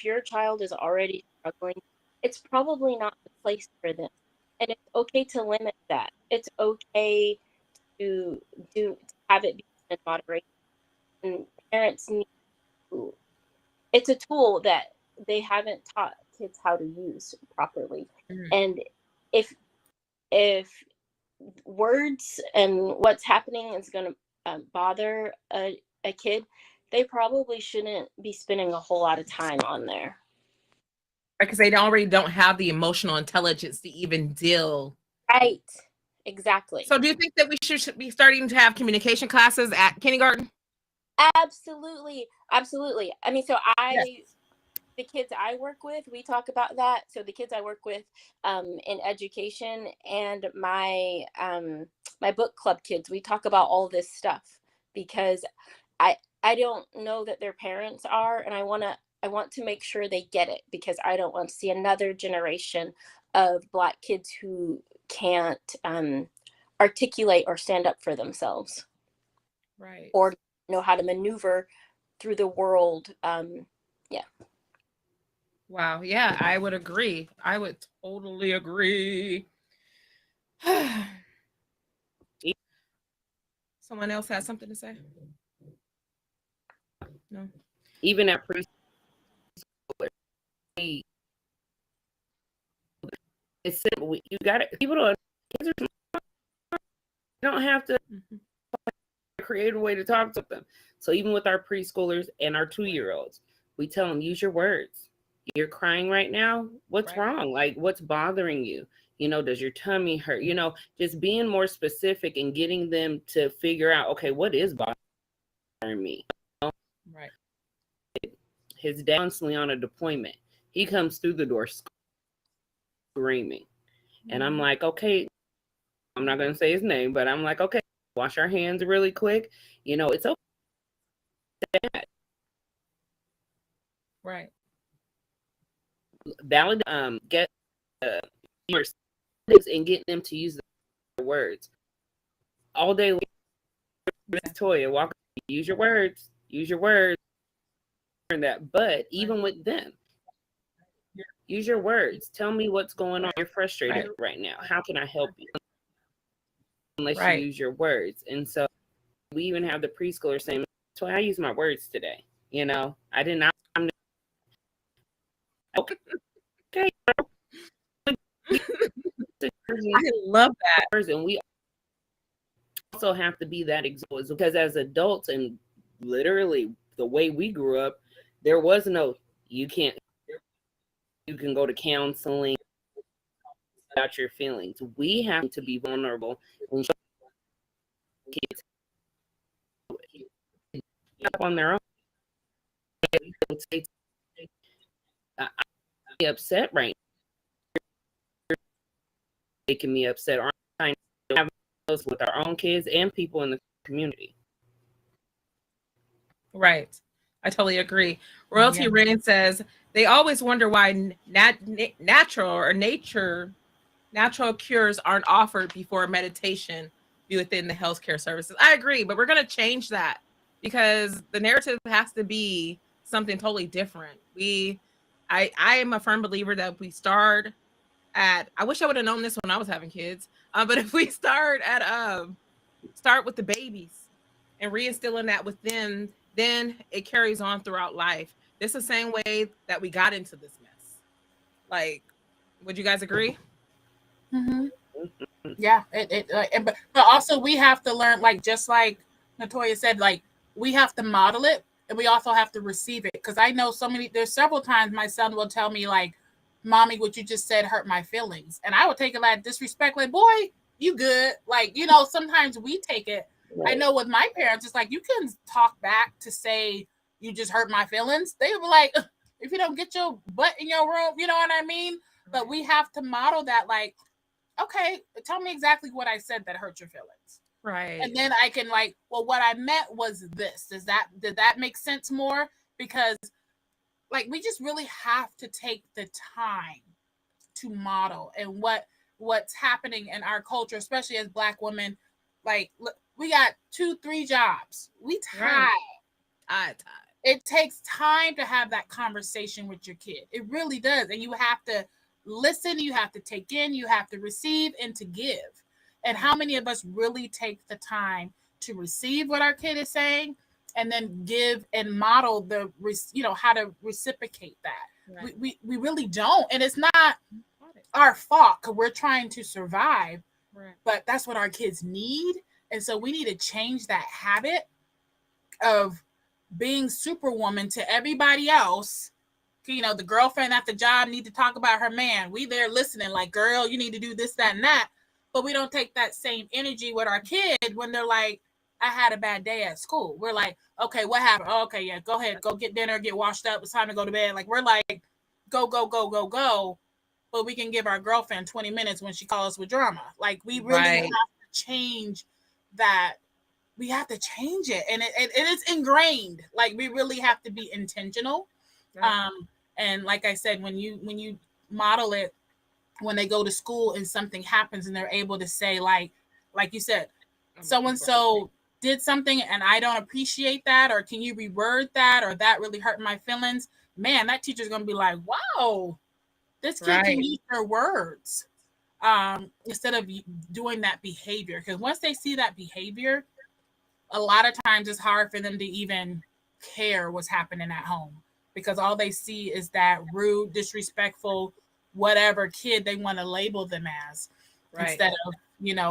your child is already struggling, it's probably not the place for them. And it's okay to limit that. It's okay to have it be in moderation. And parents need to. It's a tool that they haven't taught kids how to use properly. And if words and what's happening is going to bother a kid, they probably shouldn't be spending a whole lot of time on there. Because they already don't have the emotional intelligence to even deal. Right. Exactly. So do you think that we should be starting to have communication classes at kindergarten? Absolutely. I mean, so the kids I work with, we talk about that. So the kids I work with in education and my book club kids, we talk about all this stuff because I don't know that their parents are, and I want to make sure they get it, because I don't want to see another generation of Black kids who can't articulate or stand up for themselves. Right. Or know how to maneuver through the world. Wow. Yeah, I would agree. I would totally agree. Someone else has something to say? No. Even at preschool, it's simple. You got it. Kids don't have to create a way to talk to them. So even with our preschoolers and our 2-year-olds, we tell them, use your words. You're crying right now. What's wrong? Like, what's bothering you? Does your tummy hurt? Just being more specific and getting them to figure out, okay, what is bothering me? Right. His dad's constantly on a deployment. He comes through the door screaming. And I'm like, okay, I'm not going to say his name, but I'm like, okay, wash our hands really quick. It's okay. Right. Valid, get and get them to use the words all day. This toy and walk use your words, that. But even with them, use your words. Tell me what's going on. You're frustrated right now. How can I help you? Unless you use your words. And so we even have the preschooler saying, "So I use my words today. You know, I did not." Okay. I love that. And we also have to be that example, because as adults, and literally the way we grew up, there was no, you can go to counseling about your feelings. We have to be vulnerable and show kids up on their own. I'm upset right now. Making me upset. Aren't trying to have those with our own kids and people in the community. Right. I totally agree. Royalty Rain says they always wonder why natural cures aren't offered before meditation within the healthcare services. I agree, but we're going to change that, because the narrative has to be something totally different. I am a firm believer that we start at, I wish I would have known this when I was having kids, but if we start with the babies and reinstilling that within, then it carries on throughout life. This is the same way that we got into this mess. Like, would you guys agree? Mm-hmm. Yeah, but also we have to learn, like, just like Natoya said, like, we have to model it, and we also have to receive it. Because I know there's several times my son will tell me, like, "Mommy, what you just said hurt my feelings," and I would take it like disrespect, like, "Boy, you good?" Like, you know, sometimes we take it. Right. I know with my parents, it's like, you can talk back to say you just hurt my feelings. They were like, "If you don't get your butt in your room," you know what I mean? But we have to model that, like, okay, tell me exactly what I said that hurt your feelings. Right. And then I can, like, well, what I meant was this. Did that make sense more? Because, like, we just really have to take the time to model. And what's happening in our culture, especially as Black women, like, look, we got 2-3 jobs. We tired. Right. It takes time to have that conversation with your kid. It really does. And you have to listen, you have to take in, you have to receive, and to give. And how many of us really take the time to receive what our kid is saying, and then give and model how to reciprocate that? Right. We really don't. And it's not our fault, because we're trying to survive. Right. But that's what our kids need. And so we need to change that habit of being superwoman to everybody else. You know, the girlfriend at the job need to talk about her man. We there listening, like, "Girl, you need to do this, that, and that." But we don't take that same energy with our kid when they're like, "I had a bad day at school." We're like, "Okay, what happened?" "Oh, okay, yeah, go ahead, go get dinner, get washed up. It's time to go to bed." Like, we're like, go, go, go, go, go. But we can give our girlfriend 20 minutes when she calls us with drama. Like, we really have to change that. We have to change it. And it's ingrained. Like, we really have to be intentional. Right. And like I said, when you model it, when they go to school and something happens and they're able to say, like you said, so-and-so did something and I don't appreciate that, or can you reword that, or that really hurt my feelings, man, that teacher's going to be like, wow, this kid can use her words, instead of doing that behavior. Because once they see that behavior, a lot of times it's hard for them to even care what's happening at home, because all they see is that rude, disrespectful, whatever kid they want to label them as. Right. Instead of,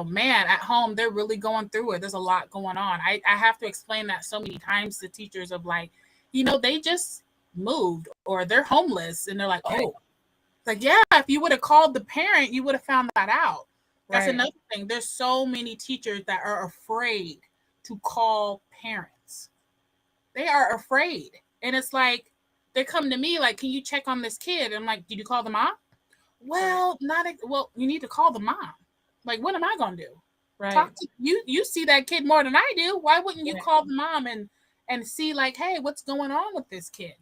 man, at home, they're really going through it. There's a lot going on. I have to explain that so many times to teachers of, like, they just moved, or they're homeless, and they're like, oh, like, yeah, if you would have called the parent, you would have found that out. That's another thing. There's so many teachers that are afraid to call parents. They are afraid. And it's like, they come to me like, can you check on this kid? I'm like, did you call the mom? Well, you need to call the mom. Like, what am I going to do? Right. Talk to you see that kid more than I do. Why wouldn't you call the mom and see, like, hey, what's going on with this kid?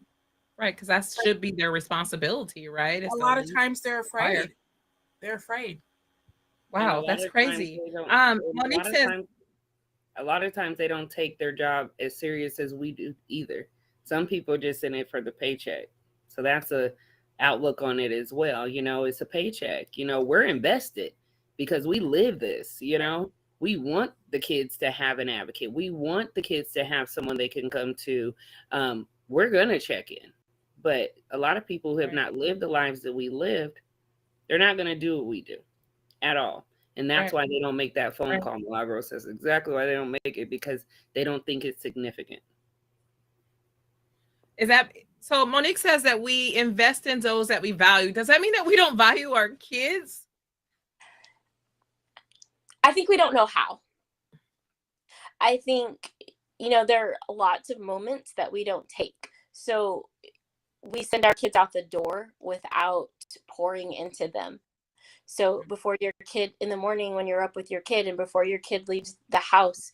Right, because that should be their responsibility, right? A lot of times they're afraid. They're afraid. Wow, that's crazy. Monique says, A lot of times they don't take their job as serious as we do either. Some people just in it for the paycheck. So that's a outlook on it as well. It's a paycheck. We're invested because we live this, We want the kids to have an advocate. We want the kids to have someone they can come to. We're going to check in. But a lot of people who have not lived the lives that we lived, they're not going to do what we do at all. And that's why they don't make that phone call. Milagro says exactly why they don't make it, because they don't think it's significant. Is that so? Monique says that we invest in those that we value. Does that mean that we don't value our kids? I think we don't know how. I think, there are lots of moments that we don't take. So we send our kids out the door without pouring into them. So before your kid, in the morning when you're up with your kid and before your kid leaves the house,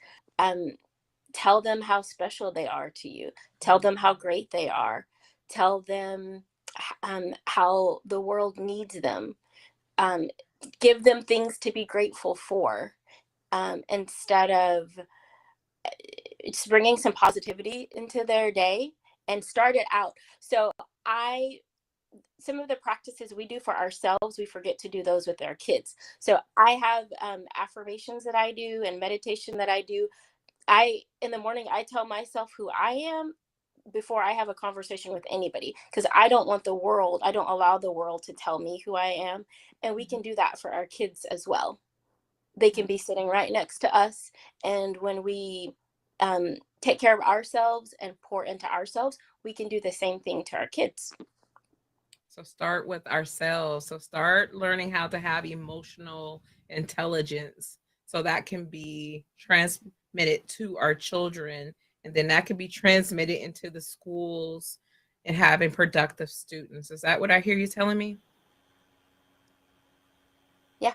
tell them how special they are to you. Tell them how great they are. Tell them how the world needs them. Give them things to be grateful for, instead of just bringing some positivity into their day, and start it out. So some of the practices we do for ourselves, we forget to do those with our kids. So I have affirmations that I do and meditation that I do. In the morning, I tell myself who I am before I have a conversation with anybody, because I don't allow the world to tell me who I am. And we can do that for our kids as well. They can be sitting right next to us. And when we take care of ourselves and pour into ourselves, we can do the same thing to our kids. So start with ourselves. So start learning how to have emotional intelligence, so that can be transmitted to our children, and then that can be transmitted into the schools and having productive students. Is that what I hear you telling me? Yeah.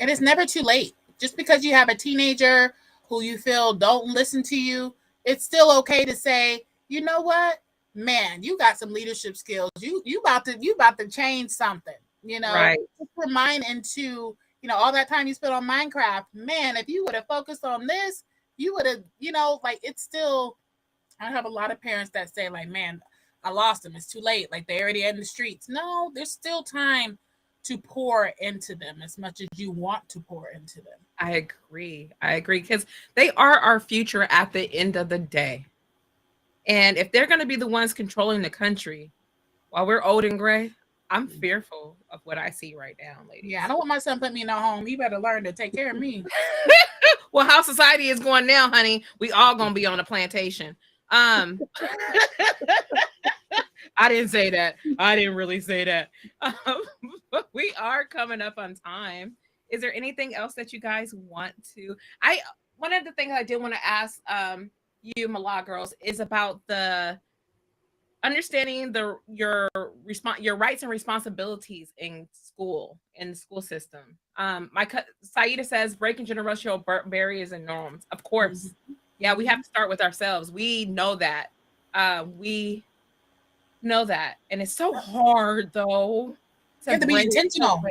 And it's never too late. Just because you have a teenager who you feel don't listen to you, it's still okay to say, you know what? Man, you got some leadership skills. You about to change something, Right. Put your mind into, all that time you spent on Minecraft. Man, if you would have focused on this, you would have, it's still, I have a lot of parents that say like, man, I lost them. It's too late. Like they already in the streets. No, there's still time to pour into them as much as you want to pour into them. I agree. Because they are our future at the end of the day. And if they're going to be the ones controlling the country while we're old and gray, I'm fearful of what I see right now, ladies. Yeah, I don't want my son put me in a home. He better learn to take care of me. Well, how society is going now, honey, we all going to be on a plantation. I didn't say that. I didn't really say that. But we are coming up on time. Is there anything else that you guys want to? One of the things I did want to ask you, Milagros, is about the understanding your rights and responsibilities in the school system. Saida says breaking generational barriers and norms. Of course, yeah, we have to start with ourselves. We know that. We know that, and it's so hard though. You have to be intentional.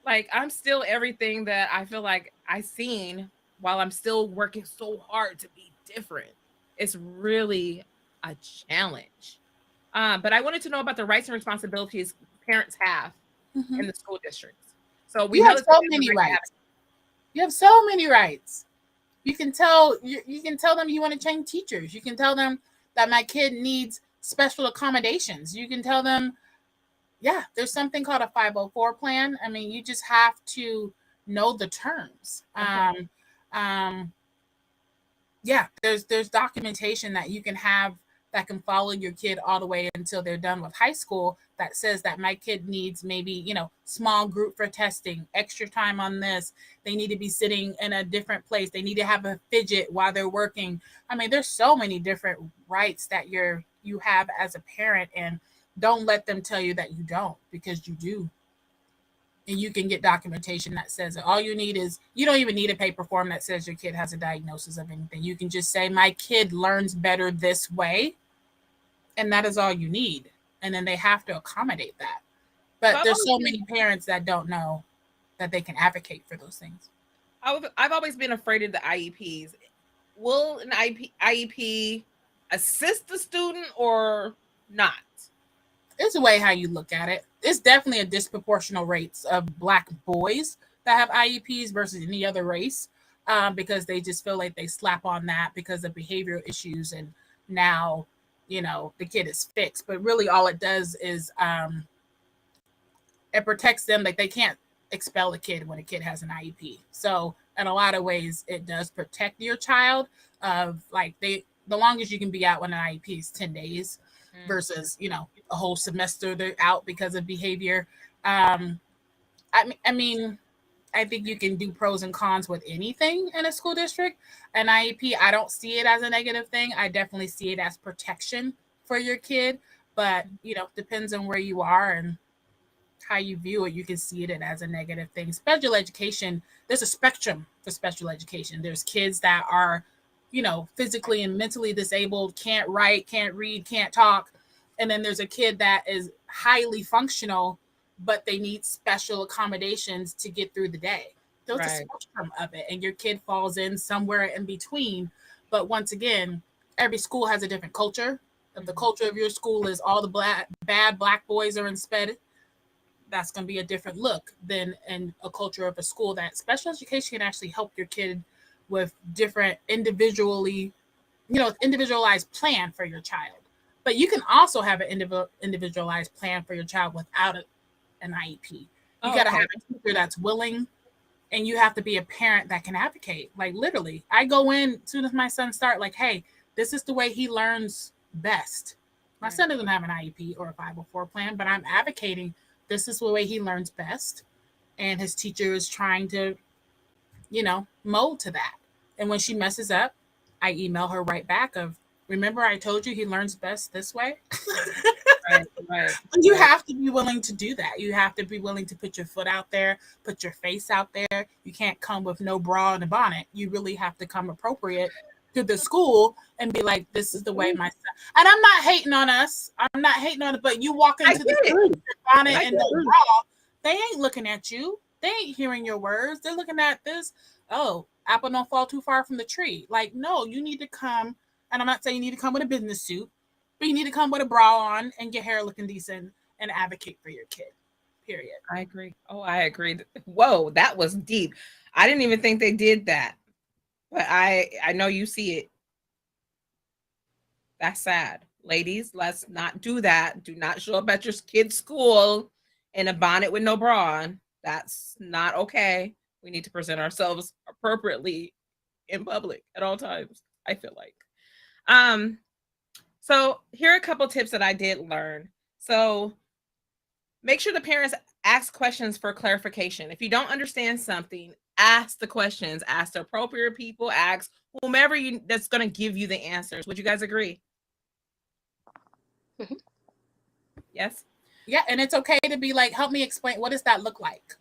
Like I'm still everything that I feel like I seen while I'm still working so hard to be different. It's really a challenge. But I wanted to know about the rights and responsibilities parents have in the school districts. So we have so many rights. You have so many rights. You can tell them you want to change teachers. You can tell them that my kid needs special accommodations. You can tell them, yeah, there's something called a 504 plan. I mean, you just have to know the terms. Okay. Yeah, there's documentation that you can have that can follow your kid all the way until they're done with high school that says that my kid needs maybe, small group for testing, extra time on this. They need to be sitting in a different place. They need to have a fidget while they're working. I mean, there's so many different rights that you have as a parent, and don't let them tell you that you don't, because you do. And you can get documentation that says it. All you need is, you don't even need a paper form that says your kid has a diagnosis of anything. You can just say, my kid learns better this way. And that is all you need. And then they have to accommodate that. But there's so many parents that don't know that they can advocate for those things. I've always been afraid of the IEPs. Will an IEP assist the student or not? It's a way how you look at it. It's definitely a disproportional rates of Black boys that have IEPs versus any other race, because they just feel like they slap on that because of behavioral issues, and now the kid is fixed. But really, all it does is it protects them. Like, they can't expel a kid when a kid has an IEP. So in a lot of ways, it does protect your child. Of like, the longest you can be out on an IEP is 10 days versus a whole semester they're out because of behavior. I mean, I think you can do pros and cons with anything in a school district. An IEP, I don't see it as a negative thing. I definitely see it as protection for your kid. But depends on where you are and how you view it. You can see it as a negative thing. Special education, there's a spectrum for special education. There's kids that are physically and mentally disabled, can't write, can't read, can't talk. And then there's a kid that is highly functional, but they need special accommodations to get through the day. There's a spectrum of it, and your kid falls in somewhere in between. But once again, every school has a different culture. If the culture of your school is all the bad Black boys are in sped, that's going to be a different look than in a culture of a school that special education can actually help your kid with different individualized plan for your child. But you can also have an individualized plan for your child without an IEP. You got to have a teacher that's willing, and you have to be a parent that can advocate. Like, literally, I go in as soon as my son starts, like, hey, this is the way he learns best. My son doesn't have an IEP or a 504 plan, but I'm advocating this is the way he learns best. And his teacher is trying to, mold to that. And when she messes up, I email her right back of, remember I told you he learns best this way? Right. You have to be willing to do that. You have to be willing to put your foot out there, put your face out there. You can't come with no bra and a bonnet. You really have to come appropriate to the school and be like, this is the way my son. And I'm not hating on us. I'm not hating on it, but you walk into the bonnet and no bra, they ain't looking at you. They ain't hearing your words. They're looking at this. Oh, apple don't fall too far from the tree. Like, no, you need to come. And I'm not saying you need to come with a business suit, but you need to come with a bra on and your hair looking decent and advocate for your kid. Period. I agree. Oh, I agree. Whoa, that was deep. I didn't even think they did that. But I know you see it. That's sad. Ladies, let's not do that. Do not show up at your kid's school in a bonnet with no bra on. That's not okay. We need to present ourselves appropriately in public at all times, I feel like. So here are a couple tips that I did learn. So make sure the parents ask questions for clarification. If you don't understand something, ask the questions, ask the appropriate people, ask whomever that's going to give you the answers. Would you guys agree? Mm-hmm. Yes? Yeah, and it's okay to be like, help me explain, what does that look like?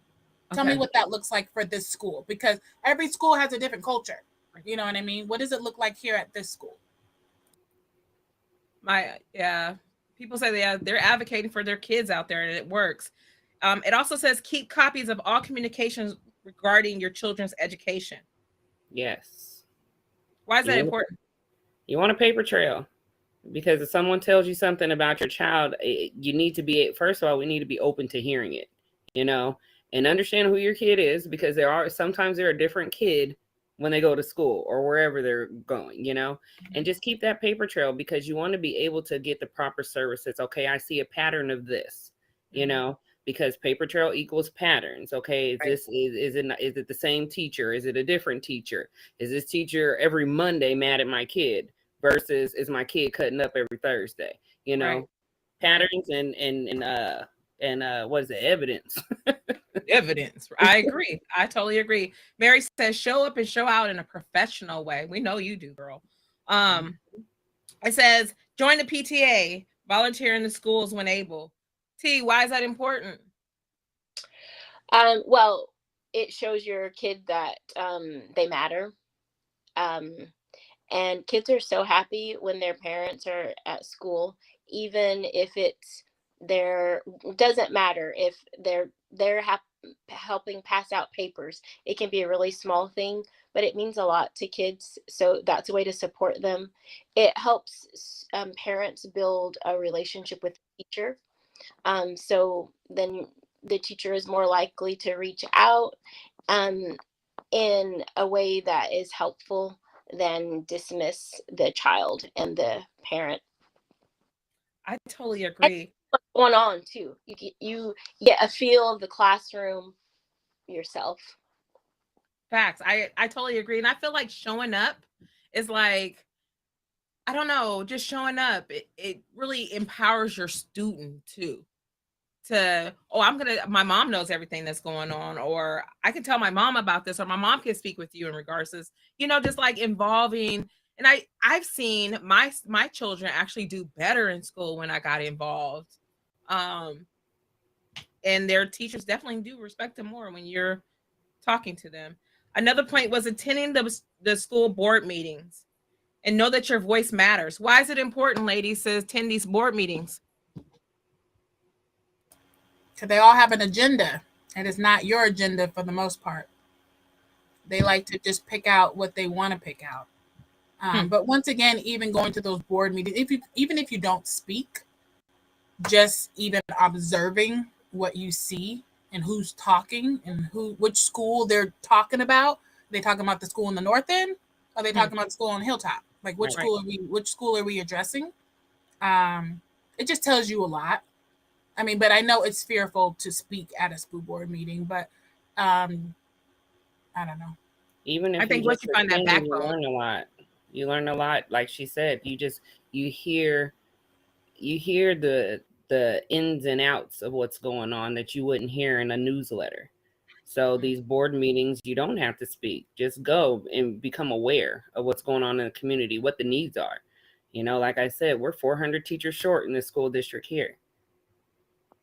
Tell me what that looks like for this school, because every school has a different culture. You know what I mean? What does it look like here at this school? People say they're advocating for their kids out there, and it works. It also says keep copies of all communications regarding your children's education. Yes. Why is that important? You want a paper trail, because if someone tells you something about your child, you need to be, first of all, we need to be open to hearing it, and understand who your kid is, because sometimes they're a different kid when they go to school or wherever they're going, and just keep that paper trail, because you want to be able to get the proper services. Okay, I see a pattern of this, because paper trail equals patterns. Okay, is it the same teacher? Is it a different teacher? Is this teacher every Monday mad at my kid versus is my kid cutting up every Thursday? Patterns and what is it? Evidence. Evidence. I agree. I totally agree. Mary says, show up and show out in a professional way. We know you do, girl. It says, join the PTA, volunteer in the schools when able. T, why is that important? Well, it shows your kid that they matter. And kids are so happy when their parents are at school, even if doesn't matter if they're helping pass out papers. It can be a really small thing, but it means a lot to kids. So that's a way to support them. It helps parents build a relationship with the teacher. So then the teacher is more likely to reach out in a way that is helpful than dismiss the child and the parent. I totally agree. What's going on too? You get a feel of the classroom yourself. Facts. I totally agree. And I feel like showing up is like, I don't know, just showing up. It really empowers your student too. To, my mom knows everything that's going on, or I can tell my mom about this, or my mom can speak with you in regards to this, just like involving. And I've seen my children actually do better in school when I got involved. And their teachers definitely do respect them more when you're talking to them. Another point was attending the school board meetings and know that your voice matters. Why is it important, ladies, to attend these board meetings? Because they all have an agenda, and it's not your agenda for the most part. They like to just pick out what they want to pick out. But once again, even going to those board meetings, even if you don't speak, just even observing what you see and who's talking and which school they're talking about. Are they talking about the school in the North End? Or are they talking about the school on Hilltop? Like which school are we addressing? It just tells you a lot. I mean, but I know it's fearful to speak at a school board meeting, but I don't know. Even if I think once you find that backbone, you learn a lot. You learn a lot. Like she said, you hear the ins and outs of what's going on that you wouldn't hear in a newsletter. So these board meetings, you don't have to speak. Just go and become aware of what's going on in the community, what the needs are. Like I said, we're 400 teachers short in the school district here.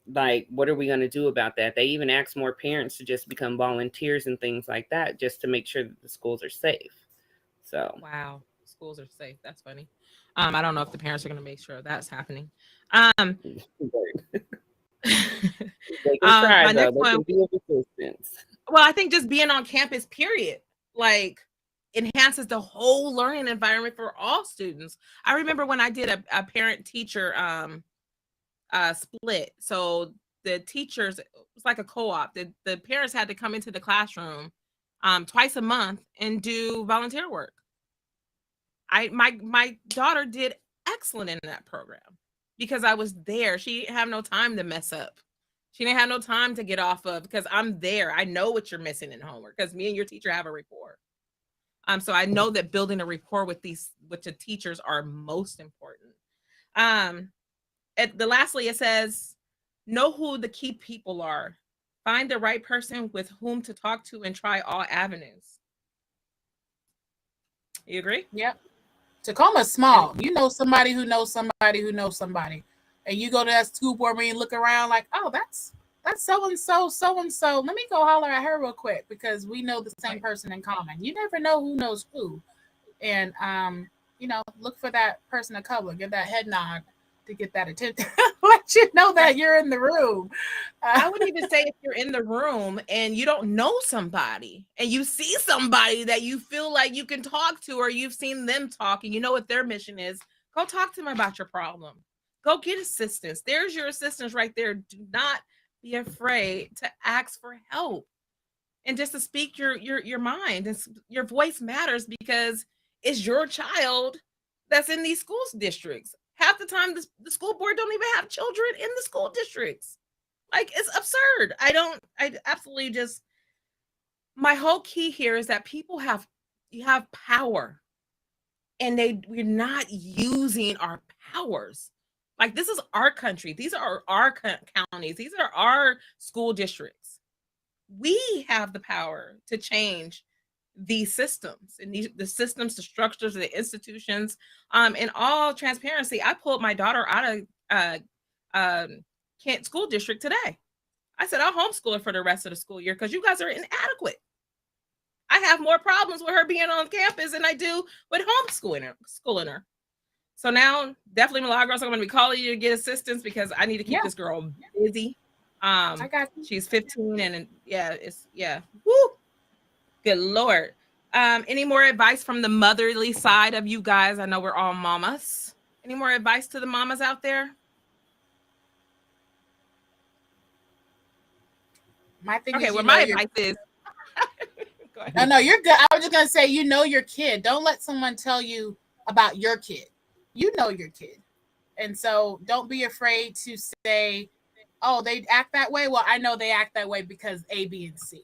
Like, what are we going to do about that? They even ask more parents to just become volunteers and things like that, just to make sure that the schools are safe. So, wow, schools are safe. That's funny. I don't know if the parents are going to make sure that's happening. They can try, though. They can be of assistance. Well, I think just being on campus, period, like enhances the whole learning environment for all students. I remember when I did a parent-teacher split. So the teachers, it was like a co-op. The parents had to come into the classroom twice a month and do volunteer work. My daughter did excellent in that program because I was there. She didn't have no time to mess up. She didn't have no time to get off of, because I'm there. I know what you're missing in homework because me and your teacher have a rapport. So I know that building a rapport with the teachers are most important. Lastly, it says, know who the key people are. Find the right person with whom to talk to and try all avenues. You agree? Yep. Tacoma's small. You know somebody who knows somebody who knows somebody. And you go to that school board meeting, look around like, oh, that's so-and-so, so-and-so. Let me go holler at her real quick because we know the same person in common. You never know who knows who. And, look for that person of color. Give that head nod to get that attention. Let you know that you're in the room. I would even say if you're in the room and you don't know somebody and you see somebody that you feel like you can talk to, or you've seen them talk and you know what their mission is, go talk to them about your problem. Go get assistance. There's your assistance right there. Do not be afraid to ask for help and just to speak your mind. And your voice matters because it's your child that's in these school districts. Half the time, the school board don't even have children in the school districts. Like, it's absurd. I absolutely just, my whole key here is that you have power, and we're not using our powers. Like, this is our country. These are our counties. These are our school districts. We have the power to change these systems and the systems, the structures, the institutions. In all transparency, I pulled my daughter out of Kent School District today. I said, I'll homeschool her for the rest of the school year because you guys are inadequate. I have more problems with her being on campus than I do with schooling her. So now, definitely, Milagros, I'm going to be calling you to get assistance because I need to keep this girl busy. I got you. She's 15 and Woo! Good Lord. Any more advice from the motherly side of you guys? I know we're all mamas. Any more advice to the mamas out there? My thing Okay, is, well, my advice is go ahead. No, you're good. I was just gonna say, you know your kid. Don't let someone tell you about your kid. You know your kid. And so don't be afraid to say, oh, they act that way. Well, I know they act that way because A, B, and C.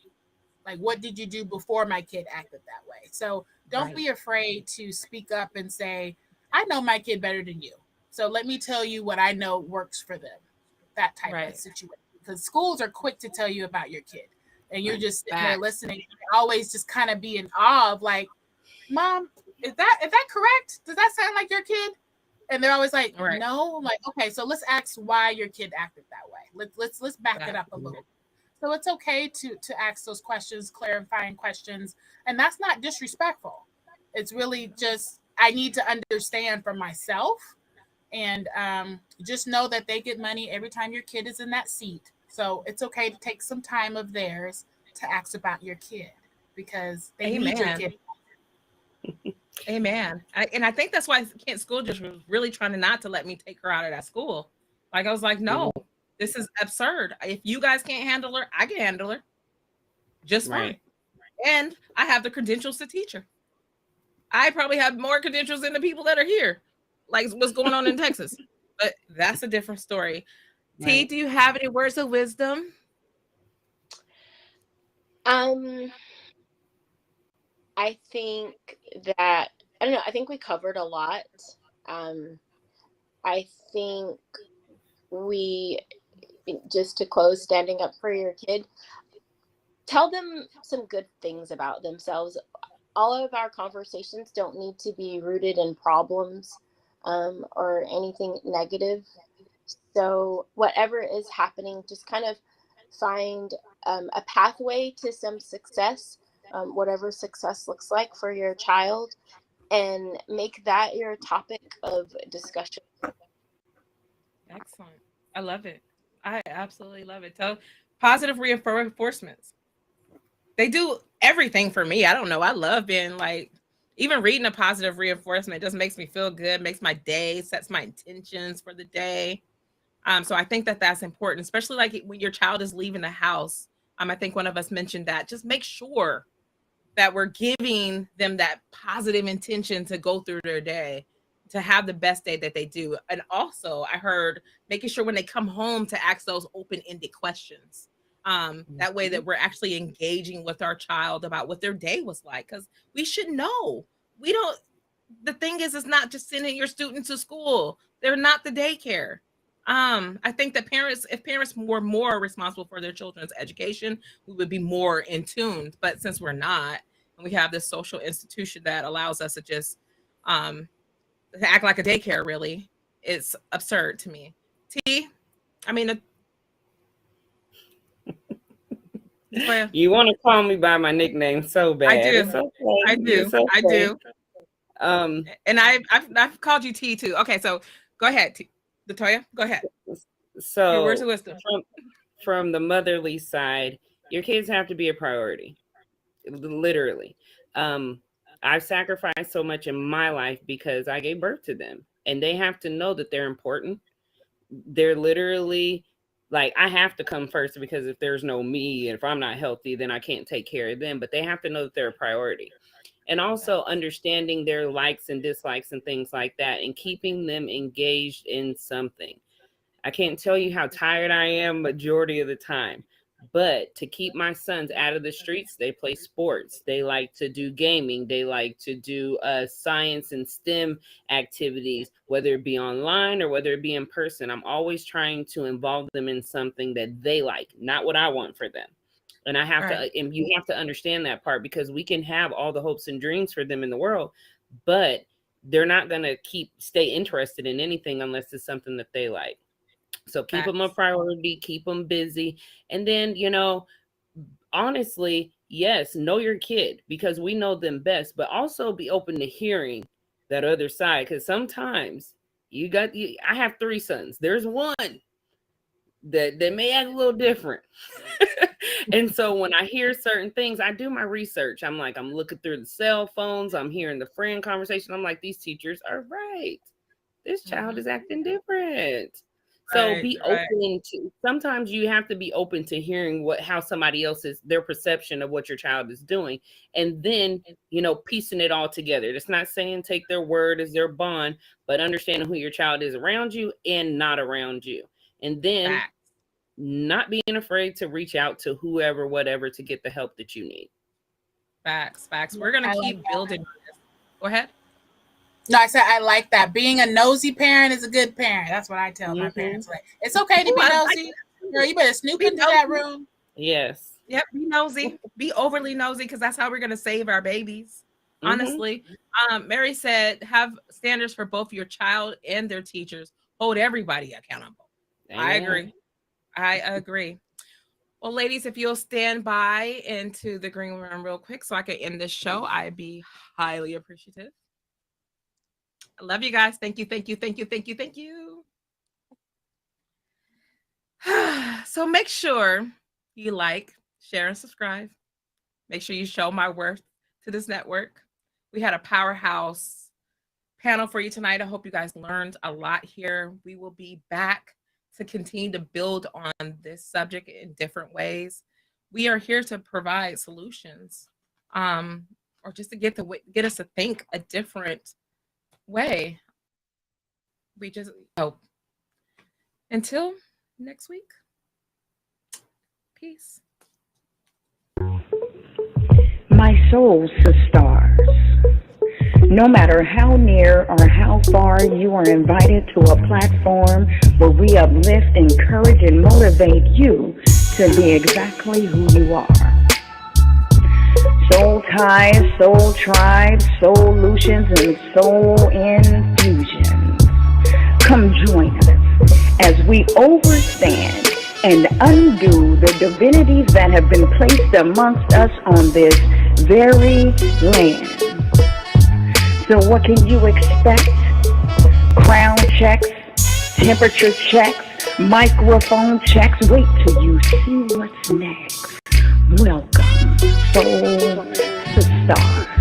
Like, what did you do before my kid acted that way? So don't be afraid to speak up and say, I know my kid better than you. So let me tell you what I know works for them. That type of situation. Because schools are quick to tell you about your kid. And you're just sitting there listening. You always just kind of be in awe of like, Mom, is that correct? Does that sound like your kid? And they're always like, no. I'm like, okay, so let's ask why your kid acted that way. Let's back it up a little. So it's okay to ask those questions, clarifying questions, and that's not disrespectful. It's really just I need to understand for myself, and just know that they get money every time your kid is in that seat. So it's okay to take some time of theirs to ask about your kid because they need your kid. Amen. And I think that's why Kent School just was really trying to not to let me take her out of that school. Like I was like, no, this is absurd. If you guys can't handle her, I can handle her. Just fine. And I have the credentials to teach her. I probably have more credentials than the people that are here. Like what's going on in Texas. But that's a different story. T, do you have any words of wisdom? I think that I don't know. I think we covered a lot. I think we just to close, standing up for your kid. Tell them some good things about themselves. All of our conversations don't need to be rooted in problems or anything negative. So whatever is happening, just kind of find a pathway to some success. Whatever success looks like for your child, and make that your topic of discussion. Excellent. I love it. I absolutely love it. So positive reinforcements. They do everything for me. I don't know. I love being like, even reading a positive reinforcement just makes me feel good, makes my day, sets my intentions for the day. So I think that that's important, especially like when your child is leaving the house. I think one of us mentioned that. Just make sure that we're giving them that positive intention to go through their day, to have the best day that they do. And also I heard making sure when they come home to ask those open-ended questions. That way that we're actually engaging with our child about what their day was like. Because we should know. The thing is, it's not just sending your student to school. They're not the daycare. I think that if parents were more responsible for their children's education, we would be more in tune. But since we're not, and we have this social institution that allows us to just to act like a daycare, really, it's absurd to me. You want to call me by my nickname so bad. I do. Okay. I do. Okay. I do. And I've called you T too. Okay, so go ahead, Latoya. Go ahead. So your words of wisdom. From the motherly side, your kids have to be a priority. Literally. I've sacrificed so much in my life because I gave birth to them, and they have to know that they're important. They're literally like, I have to come first, because if there's no me, and if I'm not healthy, then I can't take care of them. But they have to know that they're a priority. And also understanding their likes and dislikes and things like that, and keeping them engaged in something. I can't tell you how tired I am majority of the time, but to keep my sons out of the streets, they play sports. They like to do gaming. They like to do science and STEM activities, whether it be online or whether it be in person. I'm always trying to involve them in something that they like, not what I want for them. And I have to, and you have to understand that part, because we can have all the hopes and dreams for them in the world, but they're not going to stay interested in anything unless it's something that they like. So keep them a priority, keep them busy. And then, honestly, yes, know your kid, because we know them best, but also be open to hearing that other side. Because sometimes I have 3 sons. There's one that may act a little different. And so when I hear certain things, I do my research. I'm looking through the cell phones. I'm hearing the friend conversation. I'm like, these teachers are right. This child is acting different. So be open to, sometimes you have to be open to hearing how somebody else's, their perception of what your child is doing. And then, piecing it all together. It's not saying take their word as their bond, but understanding who your child is around you and not around you. And then not being afraid to reach out to whoever, whatever, to get the help that you need. Facts. We're going to keep building. Go ahead. No, I said I like that. Being a nosy parent is a good parent. That's what I tell my parents. Like, it's okay to be nosy. Girl, you better snoop into that room. Yes. Yep, be nosy. Be overly nosy, because that's how we're going to save our babies. Honestly. Mary said, have standards for both your child and their teachers. Hold everybody accountable. Amen. I agree. Well, ladies, if you'll stand by into the green room real quick so I can end this show, I'd be highly appreciative. I love you guys. Thank you. So make sure you like, share, and subscribe. Make sure you show my worth to this network. We had a powerhouse panel for you tonight. I hope you guys learned a lot here. We will be back to continue to build on this subject in different ways. We are here to provide solutions, or just to get us to think a different way. We just hope. Until next week, peace. My soul stars. No matter how near or how far, you are invited to a platform where we uplift, encourage, and motivate you to be exactly who you are. Soul ties, soul tribes, solutions, and soul infusions. Come join us as we overstand and undo the divinities that have been placed amongst us on this very land. So what can you expect? Crown checks, temperature checks, microphone checks. Wait till you see what's next. Welcome, Soul Stars.